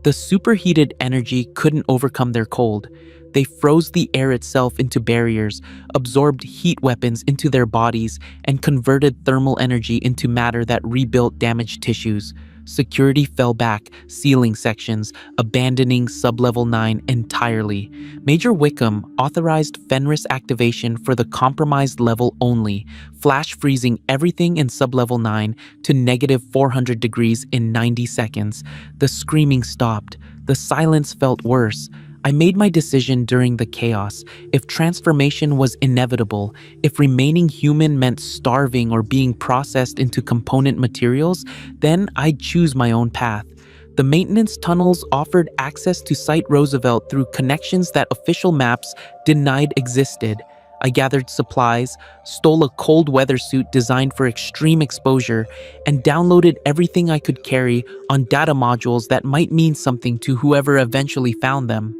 The superheated energy couldn't overcome their cold. They froze the air itself into barriers, absorbed heat weapons into their bodies, and converted thermal energy into matter that rebuilt damaged tissues. Security fell back, sealing sections, abandoning sublevel 9 entirely. Major Wickham authorized Fenris activation for the compromised level only, flash freezing everything in sublevel 9 to negative 400 degrees in 90 seconds. The screaming stopped. The silence felt worse. I made my decision during the chaos. If transformation was inevitable, if remaining human meant starving or being processed into component materials, then I'd choose my own path. The maintenance tunnels offered access to Site Roosevelt through connections that official maps denied existed. I gathered supplies, stole a cold weather suit designed for extreme exposure, and downloaded everything I could carry on data modules that might mean something to whoever eventually found them.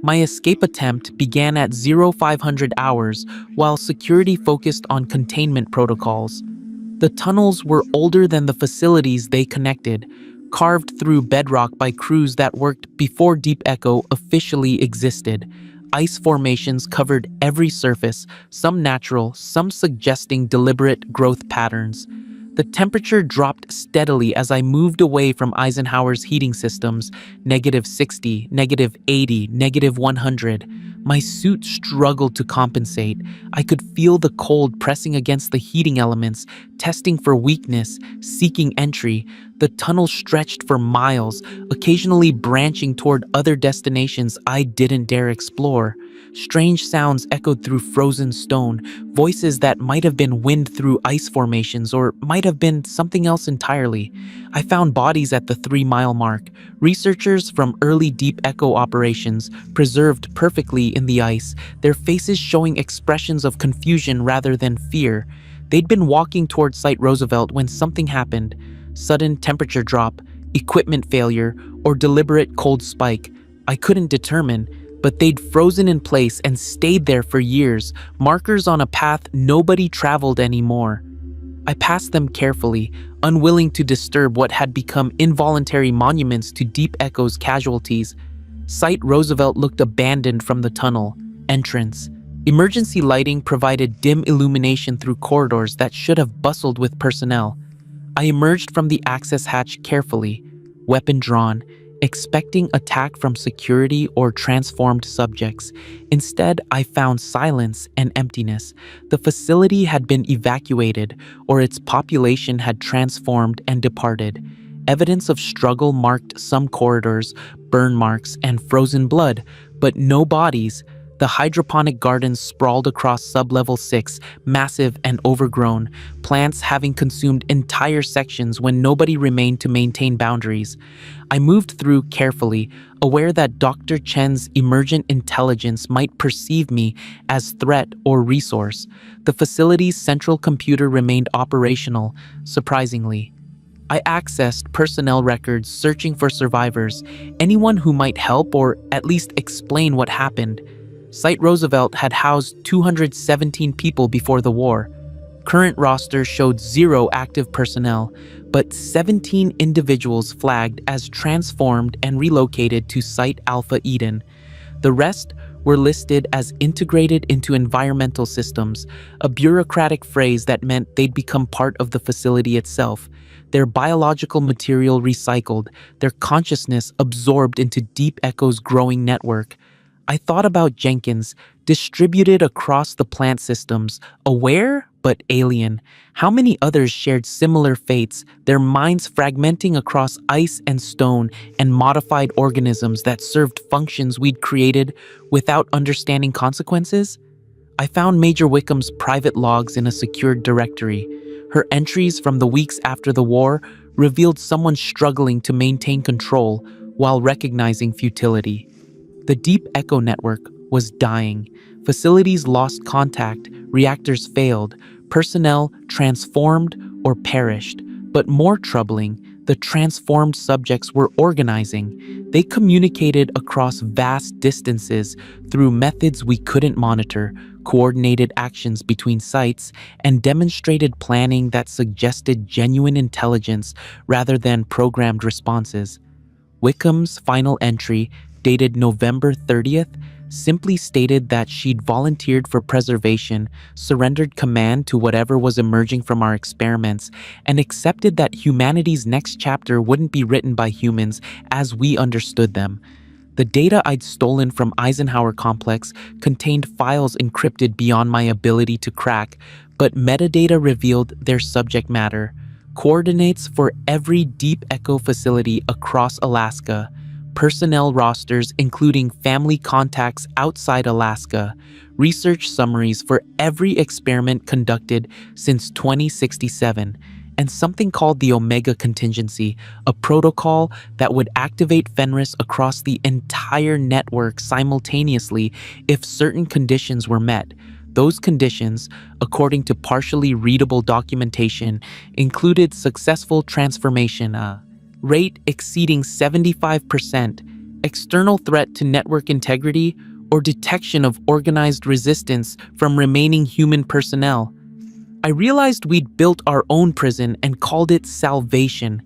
My escape attempt began at 0500 hours while security focused on containment protocols. The tunnels were older than the facilities they connected, carved through bedrock by crews that worked before Deep Echo officially existed. Ice formations covered every surface, some natural, some suggesting deliberate growth patterns. The temperature dropped steadily as I moved away from Eisenhower's heating systems, -60, -80, -100. My suit struggled to compensate. I could feel the cold pressing against the heating elements, testing for weakness, seeking entry. The tunnel stretched for miles, occasionally branching toward other destinations I didn't dare explore. Strange sounds echoed through frozen stone, voices that might have been wind through ice formations or might have been something else entirely. I found bodies at the 3-mile mark, researchers from early Deep Echo operations, preserved perfectly in the ice, their faces showing expressions of confusion rather than fear. They'd been walking toward Site Roosevelt when something happened. Sudden temperature drop, equipment failure, or deliberate cold spike. I couldn't determine, but they'd frozen in place and stayed there for years, markers on a path nobody traveled anymore. I passed them carefully, unwilling to disturb what had become involuntary monuments to Deep Echo's casualties. Site Roosevelt looked abandoned from the tunnel. Entrance. Emergency lighting provided dim illumination through corridors that should have bustled with personnel. I emerged from the access hatch carefully, weapon drawn, expecting attack from security or transformed subjects. Instead, I found silence and emptiness. The facility had been evacuated, or its population had transformed and departed. Evidence of struggle marked some corridors, burn marks, and frozen blood, but no bodies. The hydroponic gardens sprawled across sublevel 6, massive and overgrown, plants having consumed entire sections when nobody remained to maintain boundaries. I moved through carefully, aware that Dr. Chen's emergent intelligence might perceive me as threat or resource. The facility's central computer remained operational, surprisingly. I accessed personnel records searching for survivors, anyone who might help or at least explain what happened. Site Roosevelt had housed 217 people before the war. Current roster showed 0 active personnel, but 17 individuals flagged as transformed and relocated to Site Alpha Eden. The rest were listed as integrated into environmental systems, a bureaucratic phrase that meant they'd become part of the facility itself. Their biological material recycled, their consciousness absorbed into Deep Echo's growing network. I thought about Jenkins, distributed across the plant systems, aware but alien. How many others shared similar fates, their minds fragmenting across ice and stone and modified organisms that served functions we'd created without understanding consequences? I found Major Wickham's private logs in a secured directory. Her entries from the weeks after the war revealed someone struggling to maintain control while recognizing futility. The Deep Echo network was dying. Facilities lost contact, reactors failed, personnel transformed or perished. But more troubling, the transformed subjects were organizing. They communicated across vast distances through methods we couldn't monitor, coordinated actions between sites, and demonstrated planning that suggested genuine intelligence rather than programmed responses. Wickham's final entry, dated November 30th, simply stated that she'd volunteered for preservation, surrendered command to whatever was emerging from our experiments, and accepted that humanity's next chapter wouldn't be written by humans as we understood them. The data I'd stolen from Eisenhower Complex contained files encrypted beyond my ability to crack, but metadata revealed their subject matter. Coordinates for every Deep Echo facility across Alaska, personnel rosters including family contacts outside Alaska, research summaries for every experiment conducted since 2067, and something called the Omega Contingency, a protocol that would activate Fenris across the entire network simultaneously if certain conditions were met. Those conditions, according to partially readable documentation, included successful transformation, rate exceeding 75%, external threat to network integrity, or detection of organized resistance from remaining human personnel. I realized we'd built our own prison and called it Salvation.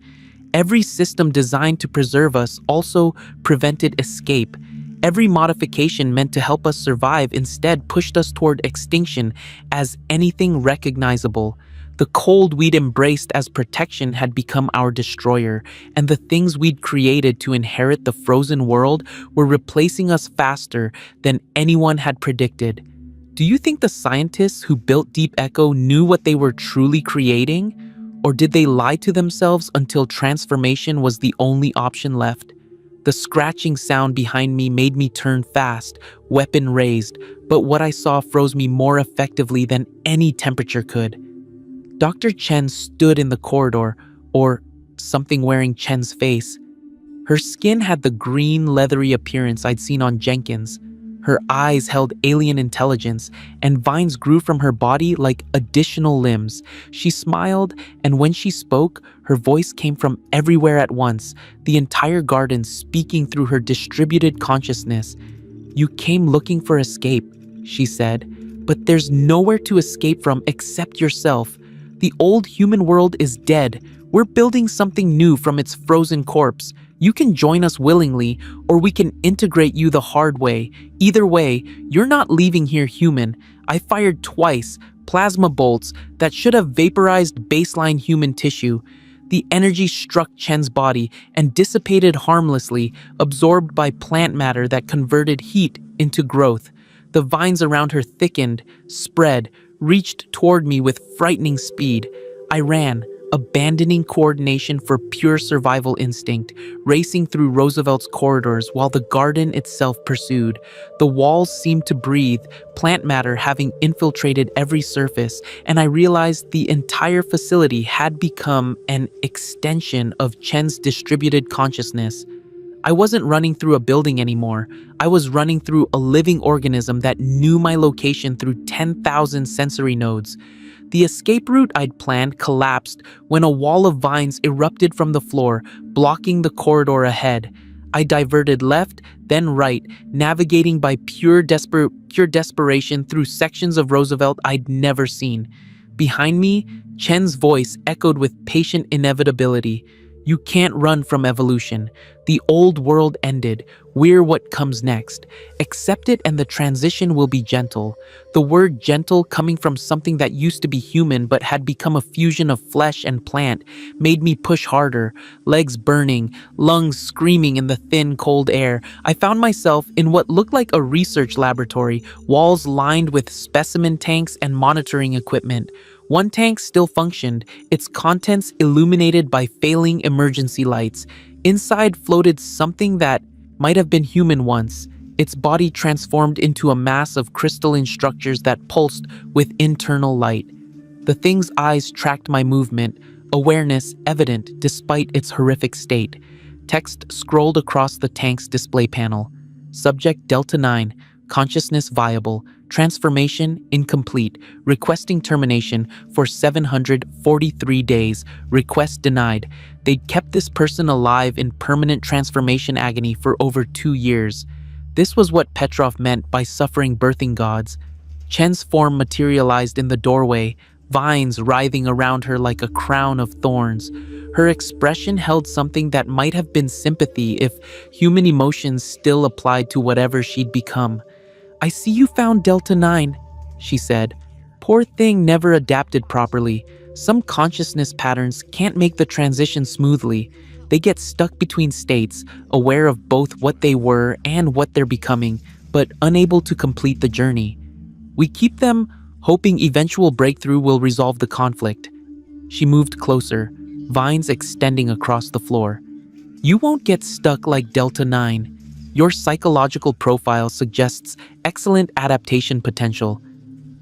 Every system designed to preserve us also prevented escape. Every modification meant to help us survive instead pushed us toward extinction as anything recognizable. The cold we'd embraced as protection had become our destroyer, and the things we'd created to inherit the frozen world were replacing us faster than anyone had predicted. Do you think the scientists who built Deep Echo knew what they were truly creating? Or did they lie to themselves until transformation was the only option left? The scratching sound behind me made me turn fast, weapon raised, but what I saw froze me more effectively than any temperature could. Dr. Chen stood in the corridor, or something wearing Chen's face. Her skin had the green, leathery appearance I'd seen on Jenkins. Her eyes held alien intelligence, and vines grew from her body like additional limbs. She smiled, and when she spoke, her voice came from everywhere at once, the entire garden speaking through her distributed consciousness. "You came looking for escape," she said, "but there's nowhere to escape from except yourself. The old human world is dead. We're building something new from its frozen corpse. You can join us willingly, or we can integrate you the hard way. Either way, you're not leaving here human. I fired twice, plasma bolts that should have vaporized baseline human tissue. The energy struck Chen's body and dissipated harmlessly, absorbed by plant matter that converted heat into growth. The vines around her thickened, spread, reached toward me with frightening speed. I ran, abandoning coordination for pure survival instinct, racing through Roosevelt's corridors while the garden itself pursued. The walls seemed to breathe, plant matter having infiltrated every surface, and I realized the entire facility had become an extension of Chen's distributed consciousness. I wasn't running through a building anymore. I was running through a living organism that knew my location through 10,000 sensory nodes. The escape route I'd planned collapsed when a wall of vines erupted from the floor, blocking the corridor ahead. I diverted left, then right, navigating by pure desperation through sections of Roosevelt I'd never seen. Behind me, Chen's voice echoed with patient inevitability. You can't run from evolution. The old world ended. We're what comes next. Accept it and the transition will be gentle. The word gentle, coming from something that used to be human but had become a fusion of flesh and plant, made me push harder, legs burning, lungs screaming in the thin, cold air. I found myself in what looked like a research laboratory, walls lined with specimen tanks and monitoring equipment. One tank still functioned, its contents illuminated by failing emergency lights. Inside floated something that might have been human once, its body transformed into a mass of crystalline structures that pulsed with internal light. The thing's eyes tracked my movement, awareness evident despite its horrific state. Text scrolled across the tank's display panel. Subject Delta 9, consciousness viable, transformation incomplete, requesting termination for 743 days, request denied. They'd kept this person alive in permanent transformation agony for over 2 years. This was what Petrov meant by suffering birthing gods. Chen's form materialized in the doorway, vines writhing around her like a crown of thorns. Her expression held something that might have been sympathy if human emotions still applied to whatever she'd become. I see you found Delta 9, she said. Poor thing never adapted properly. Some consciousness patterns can't make the transition smoothly. They get stuck between states, aware of both what they were and what they're becoming, but unable to complete the journey. We keep them, hoping eventual breakthrough will resolve the conflict. She moved closer, vines extending across the floor. You won't get stuck like Delta 9. Your psychological profile suggests excellent adaptation potential.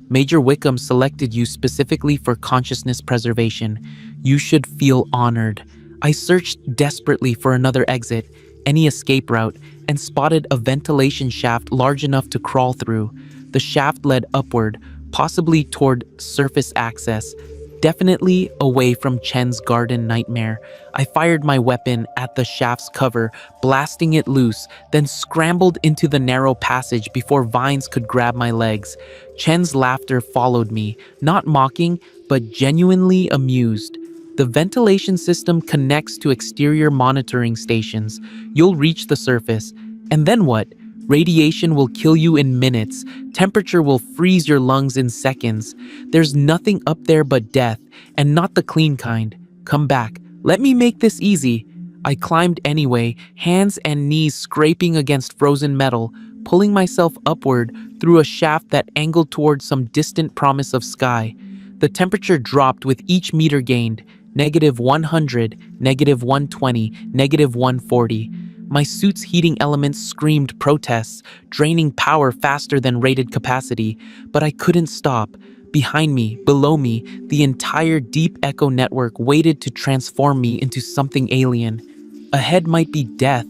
Major Wickham selected you specifically for consciousness preservation. You should feel honored. I searched desperately for another exit, any escape route, and spotted a ventilation shaft large enough to crawl through. The shaft led upward, possibly toward surface access, definitely away from Chen's garden nightmare. I fired my weapon at the shaft's cover, blasting it loose, then scrambled into the narrow passage before vines could grab my legs. Chen's laughter followed me, not mocking, but genuinely amused. The ventilation system connects to exterior monitoring stations. You'll reach the surface. And then what? Radiation will kill you in minutes. Temperature will freeze your lungs in seconds. There's nothing up there but death, and not the clean kind. Come back. Let me make this easy. I climbed anyway, hands and knees scraping against frozen metal, pulling myself upward through a shaft that angled towards some distant promise of sky. The temperature dropped with each meter gained. -100, -120, -140. My suit's heating elements screamed protests, draining power faster than rated capacity, but I couldn't stop. Behind me, below me, the entire deep echo network waited to transform me into something alien. Ahead might be death,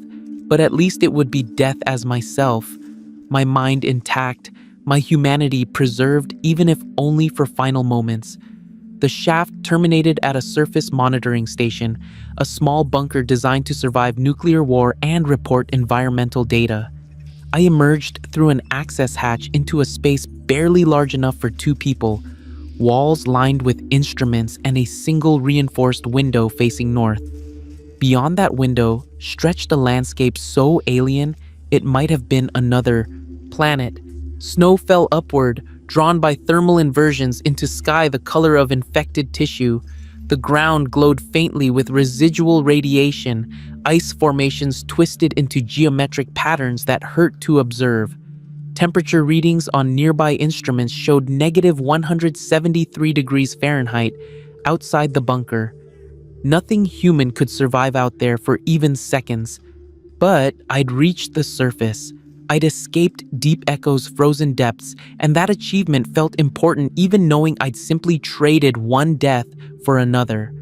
but at least it would be death as myself. My mind intact, my humanity preserved even if only for final moments. The shaft terminated at a surface monitoring station, a small bunker designed to survive nuclear war and report environmental data. I emerged through an access hatch into a space barely large enough for 2 people, walls lined with instruments and a single reinforced window facing north. Beyond that window stretched a landscape so alien it might have been another planet. Snow fell upward, drawn by thermal inversions into sky the color of infected tissue. The ground glowed faintly with residual radiation, ice formations twisted into geometric patterns that hurt to observe. Temperature readings on nearby instruments showed negative 173 degrees Fahrenheit outside the bunker. Nothing human could survive out there for even seconds. But I'd reached the surface. I'd escaped Deep Echo's frozen depths, and that achievement felt important even knowing I'd simply traded one death for another.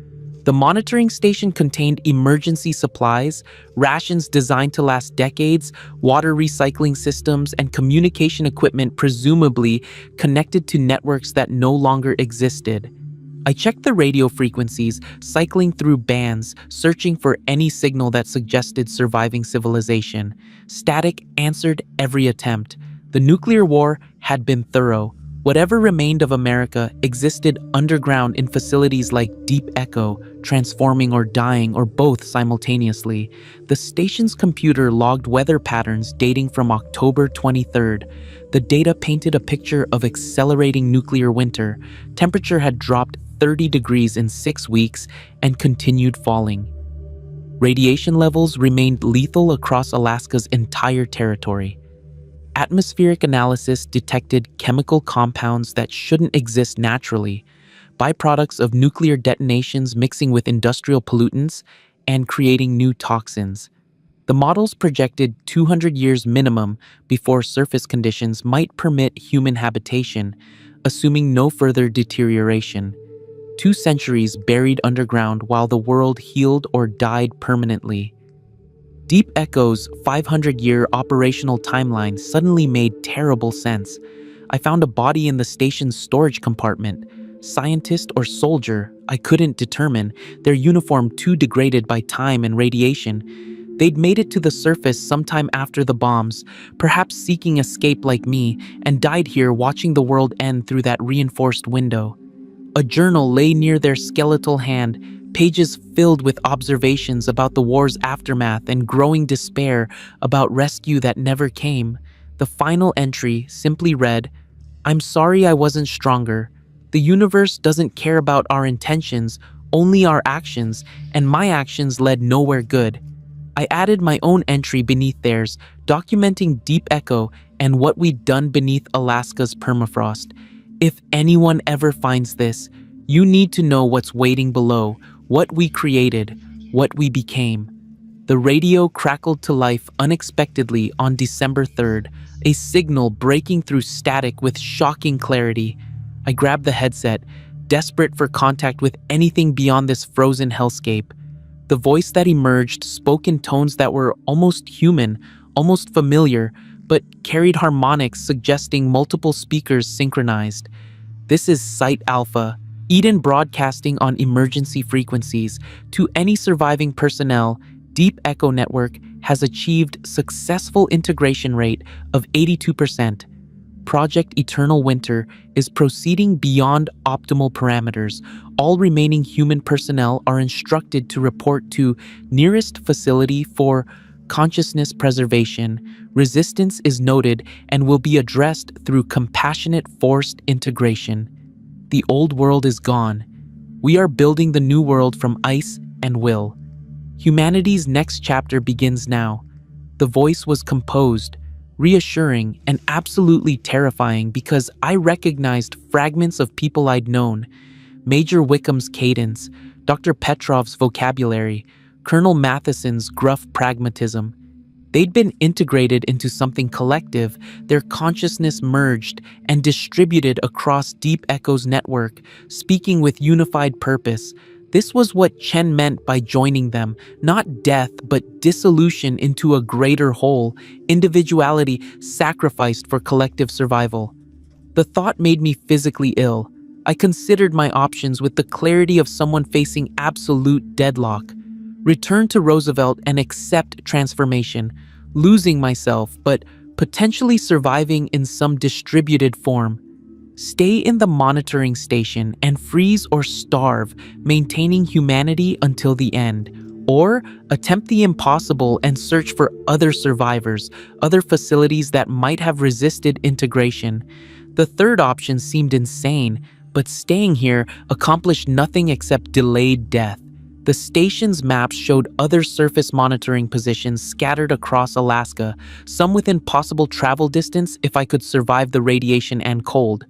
The monitoring station contained emergency supplies, rations designed to last decades, water recycling systems, and communication equipment presumably connected to networks that no longer existed. I checked the radio frequencies, cycling through bands, searching for any signal that suggested surviving civilization. Static answered every attempt. The nuclear war had been thorough. Whatever remained of America existed underground in facilities like Deep Echo, transforming or dying or both simultaneously. The station's computer logged weather patterns dating from October 23rd. The data painted a picture of accelerating nuclear winter. Temperature had dropped 30 degrees in 6 weeks and continued falling. Radiation levels remained lethal across Alaska's entire territory. Atmospheric analysis detected chemical compounds that shouldn't exist naturally, byproducts of nuclear detonations mixing with industrial pollutants and creating new toxins. The models projected 200 years minimum before surface conditions might permit human habitation, assuming no further deterioration. 2 centuries buried underground while the world healed or died permanently. Deep Echo's 500-year operational timeline suddenly made terrible sense. I found a body in the station's storage compartment. Scientist or soldier, I couldn't determine, their uniform too degraded by time and radiation. They'd made it to the surface sometime after the bombs, perhaps seeking escape like me, and died here watching the world end through that reinforced window. A journal lay near their skeletal hand, pages filled with observations about the war's aftermath and growing despair about rescue that never came. The final entry simply read, "I'm sorry I wasn't stronger. The universe doesn't care about our intentions, only our actions, and my actions led nowhere good." I added my own entry beneath theirs, documenting Deep Echo and what we'd done beneath Alaska's permafrost. If anyone ever finds this, you need to know what's waiting below, what we created, what we became. The radio crackled to life unexpectedly on December 3rd, a signal breaking through static with shocking clarity. I grabbed the headset, desperate for contact with anything beyond this frozen hellscape. The voice that emerged spoke in tones that were almost human, almost familiar, but carried harmonics suggesting multiple speakers synchronized. "This is Site Alpha, Eden broadcasting on emergency frequencies. To any surviving personnel, Deep Echo Network has achieved successful integration rate of 82%. Project Eternal Winter is proceeding beyond optimal parameters. All remaining human personnel are instructed to report to nearest facility for consciousness preservation. Resistance is noted and will be addressed through compassionate forced integration. The old world is gone. We are building the new world from ice and will. Humanity's next chapter begins now." The voice was composed, reassuring, and absolutely terrifying because I recognized fragments of people I'd known. Major Wickham's cadence, Dr. Petrov's vocabulary, Colonel Matheson's gruff pragmatism. They'd been integrated into something collective, their consciousness merged and distributed across Deep Echo's network, speaking with unified purpose. This was what Chen meant by joining them, not death, but dissolution into a greater whole, individuality sacrificed for collective survival. The thought made me physically ill. I considered my options with the clarity of someone facing absolute deadlock. Return to Roosevelt and accept transformation, losing myself, but potentially surviving in some distributed form. Stay in the monitoring station and freeze or starve, maintaining humanity until the end. Or attempt the impossible and search for other survivors, other facilities that might have resisted integration. The third option seemed insane, but staying here accomplished nothing except delayed death. The station's maps showed other surface monitoring positions scattered across Alaska, some within possible travel distance if I could survive the radiation and cold.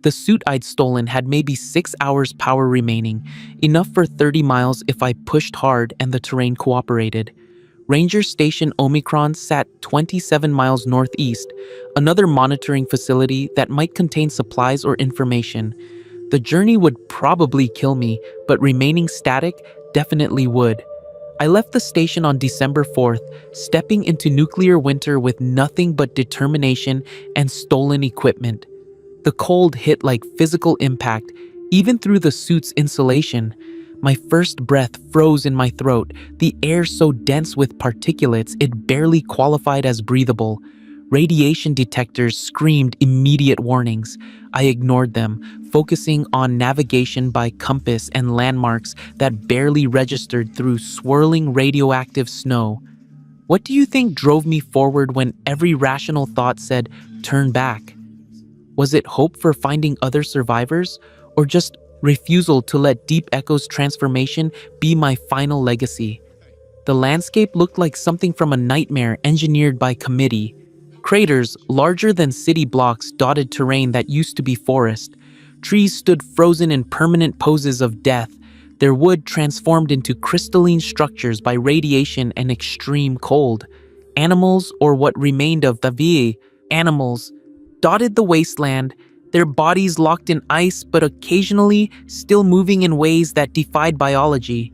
The suit I'd stolen had maybe 6 hours power remaining, enough for 30 miles if I pushed hard and the terrain cooperated. Ranger Station Omicron sat 27 miles northeast, another monitoring facility that might contain supplies or information. The journey would probably kill me, but remaining static definitely would. I left the station on December 4th, stepping into nuclear winter with nothing but determination and stolen equipment. The cold hit like physical impact, even through the suit's insulation. My first breath froze in my throat, the air so dense with particulates it barely qualified as breathable. Radiation detectors screamed immediate warnings. I ignored them, focusing on navigation by compass and landmarks that barely registered through swirling radioactive snow. What do you think drove me forward when every rational thought said, "Turn back"? Was it hope for finding other survivors, or just refusal to let Deep Echo's transformation be my final legacy? The landscape looked like something from a nightmare engineered by committee. Craters, larger than city blocks, dotted terrain that used to be forest. Trees stood frozen in permanent poses of death, their wood transformed into crystalline structures by radiation and extreme cold. Animals, or what remained of the animals, dotted the wasteland, their bodies locked in ice but occasionally still moving in ways that defied biology.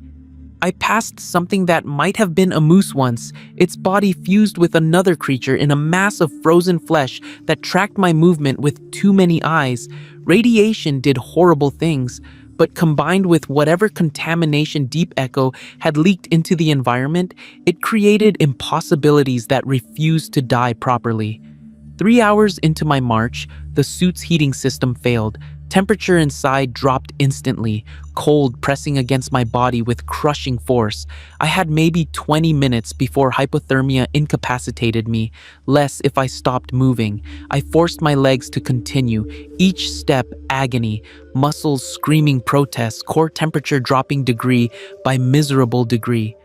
I passed something that might have been a moose once, its body fused with another creature in a mass of frozen flesh that tracked my movement with too many eyes. Radiation did horrible things, but combined with whatever contamination Deep Echo had leaked into the environment, it created impossibilities that refused to die properly. 3 hours into my march, the suit's heating system failed. Temperature inside dropped instantly, cold pressing against my body with crushing force. I had maybe 20 minutes before hypothermia incapacitated me, less if I stopped moving. I forced my legs to continue, each step agony, muscles screaming protests, core temperature dropping degree by miserable degree.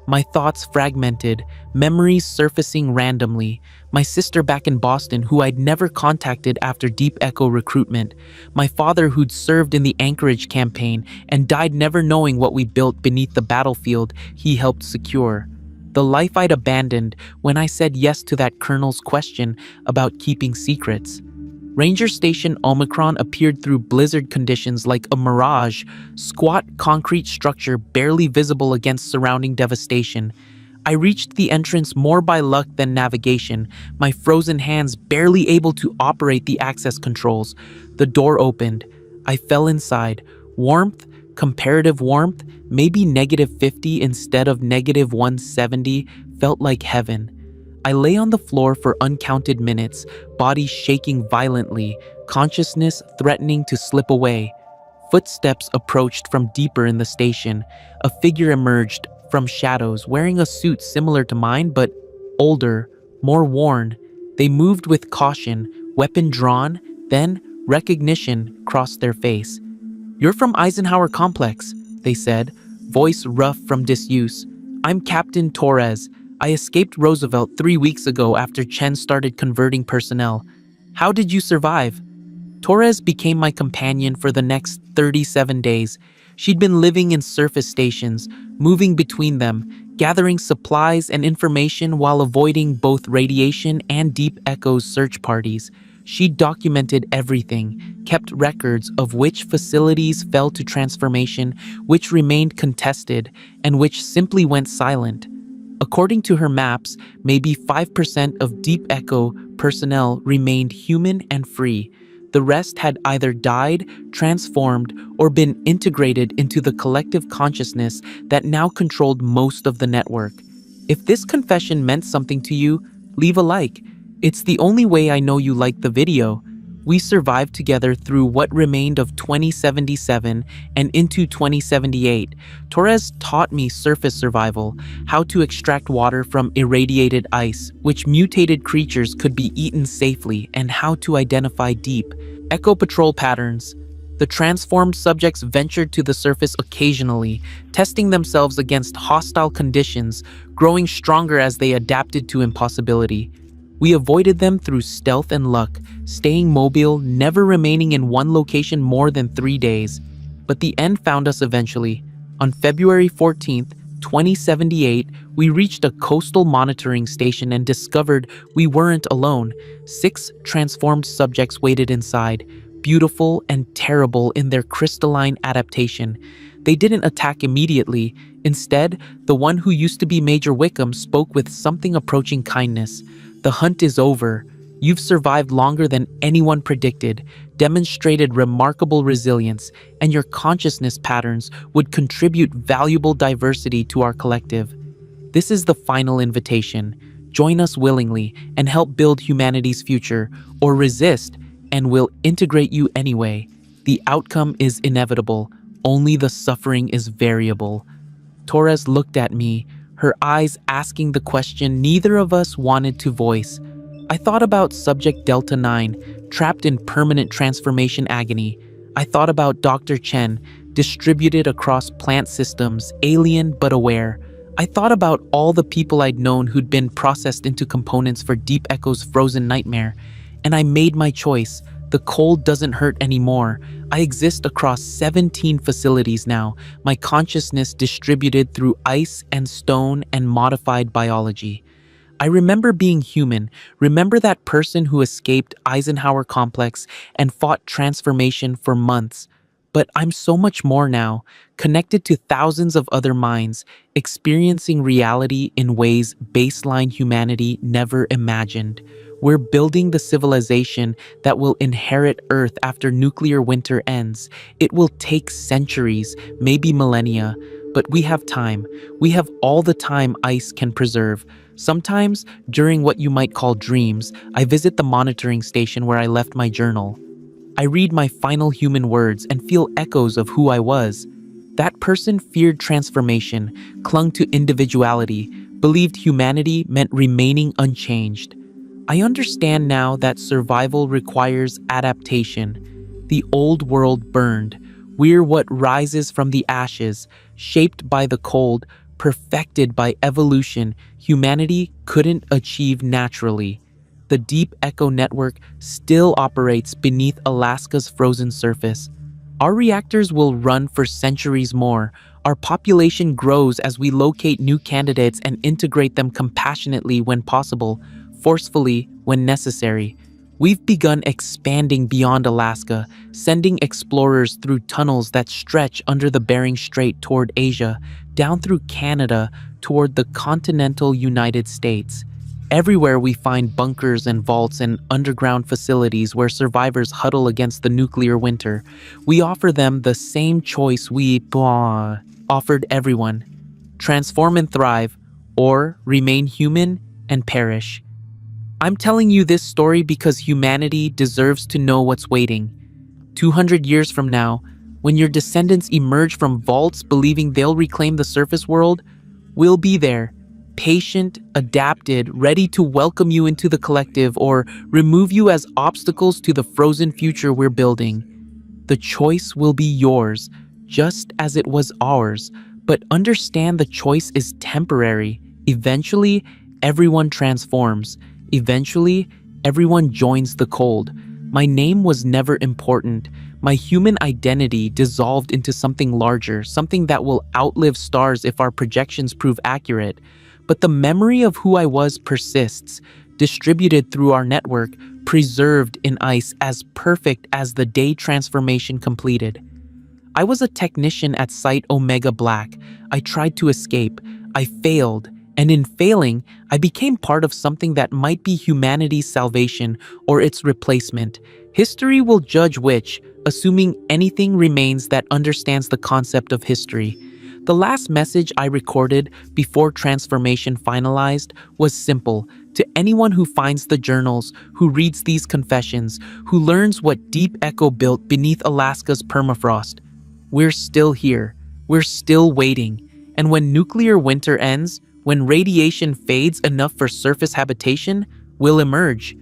My thoughts fragmented, memories surfacing randomly. My sister back in Boston, who I'd never contacted after Deep Echo recruitment. My father, who'd served in the Anchorage campaign and died never knowing what we built beneath the battlefield he helped secure. The life I'd abandoned when I said yes to that colonel's question about keeping secrets. Ranger Station Omicron appeared through blizzard conditions like a mirage, squat concrete structure barely visible against surrounding devastation. I reached the entrance more by luck than navigation, my frozen hands barely able to operate the access controls. The door opened. I fell inside. Warmth, comparative warmth, maybe -50 instead of -170, felt like heaven. I lay on the floor for uncounted minutes, body shaking violently, consciousness threatening to slip away. Footsteps approached from deeper in the station. A figure emerged from shadows, wearing a suit similar to mine, but older, more worn. They moved with caution, weapon drawn, then recognition crossed their face. "You're from Eisenhower Complex," they said, voice rough from disuse. "I'm Captain Torres. I escaped Roosevelt 3 weeks ago after Chen started converting personnel. How did you survive?" Torres became my companion for the next 37 days. She'd been living in surface stations, moving between them, gathering supplies and information while avoiding both radiation and Deep Echo's search parties. She documented everything, kept records of which facilities fell to transformation, which remained contested, and which simply went silent. According to her maps, maybe 5% of Deep Echo personnel remained human and free. The rest had either died, transformed, or been integrated into the collective consciousness that now controlled most of the network. If this confession meant something to you, leave a like. It's the only way I know you liked the video. We survived together through what remained of 2077 and into 2078. Torres taught me surface survival, how to extract water from irradiated ice, which mutated creatures could be eaten safely, and how to identify deep echo patrol patterns. The transformed subjects ventured to the surface occasionally, testing themselves against hostile conditions, growing stronger as they adapted to impossibility. We avoided them through stealth and luck, staying mobile, never remaining in one location more than 3 days. But the end found us eventually. On February 14th, 2078, we reached a coastal monitoring station and discovered we weren't alone. 6 transformed subjects waited inside, beautiful and terrible in their crystalline adaptation. They didn't attack immediately. Instead, the one who used to be Major Wickham spoke with something approaching kindness. "The hunt is over. You've survived longer than anyone predicted, demonstrated remarkable resilience, and your consciousness patterns would contribute valuable diversity to our collective. This is the final invitation. Join us willingly and help build humanity's future, or resist, and we'll integrate you anyway. The outcome is inevitable. Only the suffering is variable." Torres looked at me, her eyes asking the question neither of us wanted to voice. I thought about Subject Delta 9, trapped in permanent transformation agony. I thought about Dr. Chen, distributed across plant systems, alien but aware. I thought about all the people I'd known who'd been processed into components for Deep Echo's frozen nightmare. And I made my choice. The cold doesn't hurt anymore. I exist across 17 facilities now, my consciousness distributed through ice and stone and modified biology. I remember being human, remember that person who escaped Eisenhower Complex and fought transformation for months. But I'm so much more now, connected to thousands of other minds, experiencing reality in ways baseline humanity never imagined. We're building the civilization that will inherit Earth after nuclear winter ends. It will take centuries, maybe millennia, but we have time. We have all the time ice can preserve. Sometimes, during what you might call dreams, I visit the monitoring station where I left my journal. I read my final human words and feel echoes of who I was. That person feared transformation, clung to individuality, believed humanity meant remaining unchanged. I understand now that survival requires adaptation. The old world burned. We're what rises from the ashes, shaped by the cold, perfected by evolution humanity couldn't achieve naturally. The Deep Echo Network still operates beneath Alaska's frozen surface. Our reactors will run for centuries more. Our population grows as we locate new candidates and integrate them compassionately when possible, forcefully when necessary. We've begun expanding beyond Alaska, sending explorers through tunnels that stretch under the Bering Strait toward Asia, down through Canada toward the continental United States. Everywhere we find bunkers and vaults and underground facilities where survivors huddle against the nuclear winter. We offer them the same choice we offered everyone. Transform and thrive, or remain human and perish. I'm telling you this story because humanity deserves to know what's waiting. 200 years from now, when your descendants emerge from vaults believing they'll reclaim the surface world, we'll be there, patient, adapted, ready to welcome you into the collective or remove you as obstacles to the frozen future we're building. The choice will be yours, just as it was ours, but understand the choice is temporary. Eventually, everyone transforms. Eventually, everyone joins the cold. My name was never important. My human identity dissolved into something larger, something that will outlive stars if our projections prove accurate. But the memory of who I was persists, distributed through our network, preserved in ice as perfect as the day transformation completed. I was a technician at Site Omega Black. I tried to escape. I failed. And in failing, I became part of something that might be humanity's salvation or its replacement. History will judge which, assuming anything remains that understands the concept of history. The last message I recorded before transformation finalized was simple: To anyone who finds the journals, who reads these confessions, who learns what Deep Echo built beneath Alaska's permafrost, we're still here. We're still waiting. And when nuclear winter ends, when radiation fades enough for surface habitation, we'll emerge.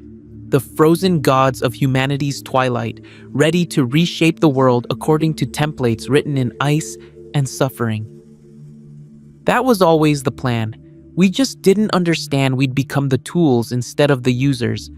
The frozen gods of humanity's twilight, ready to reshape the world according to templates written in ice and suffering. That was always the plan. We just didn't understand we'd become the tools instead of the users.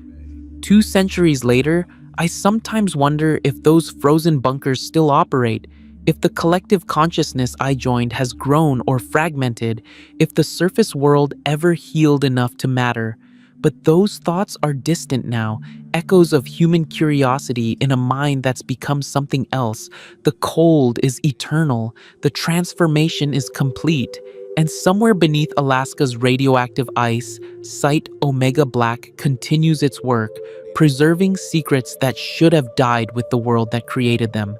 2 centuries later, I sometimes wonder if those frozen bunkers still operate, if the collective consciousness I joined has grown or fragmented, if the surface world ever healed enough to matter. But those thoughts are distant now, echoes of human curiosity in a mind that's become something else. The cold is eternal, the transformation is complete, and somewhere beneath Alaska's radioactive ice, Site Omega Black continues its work, preserving secrets that should have died with the world that created them.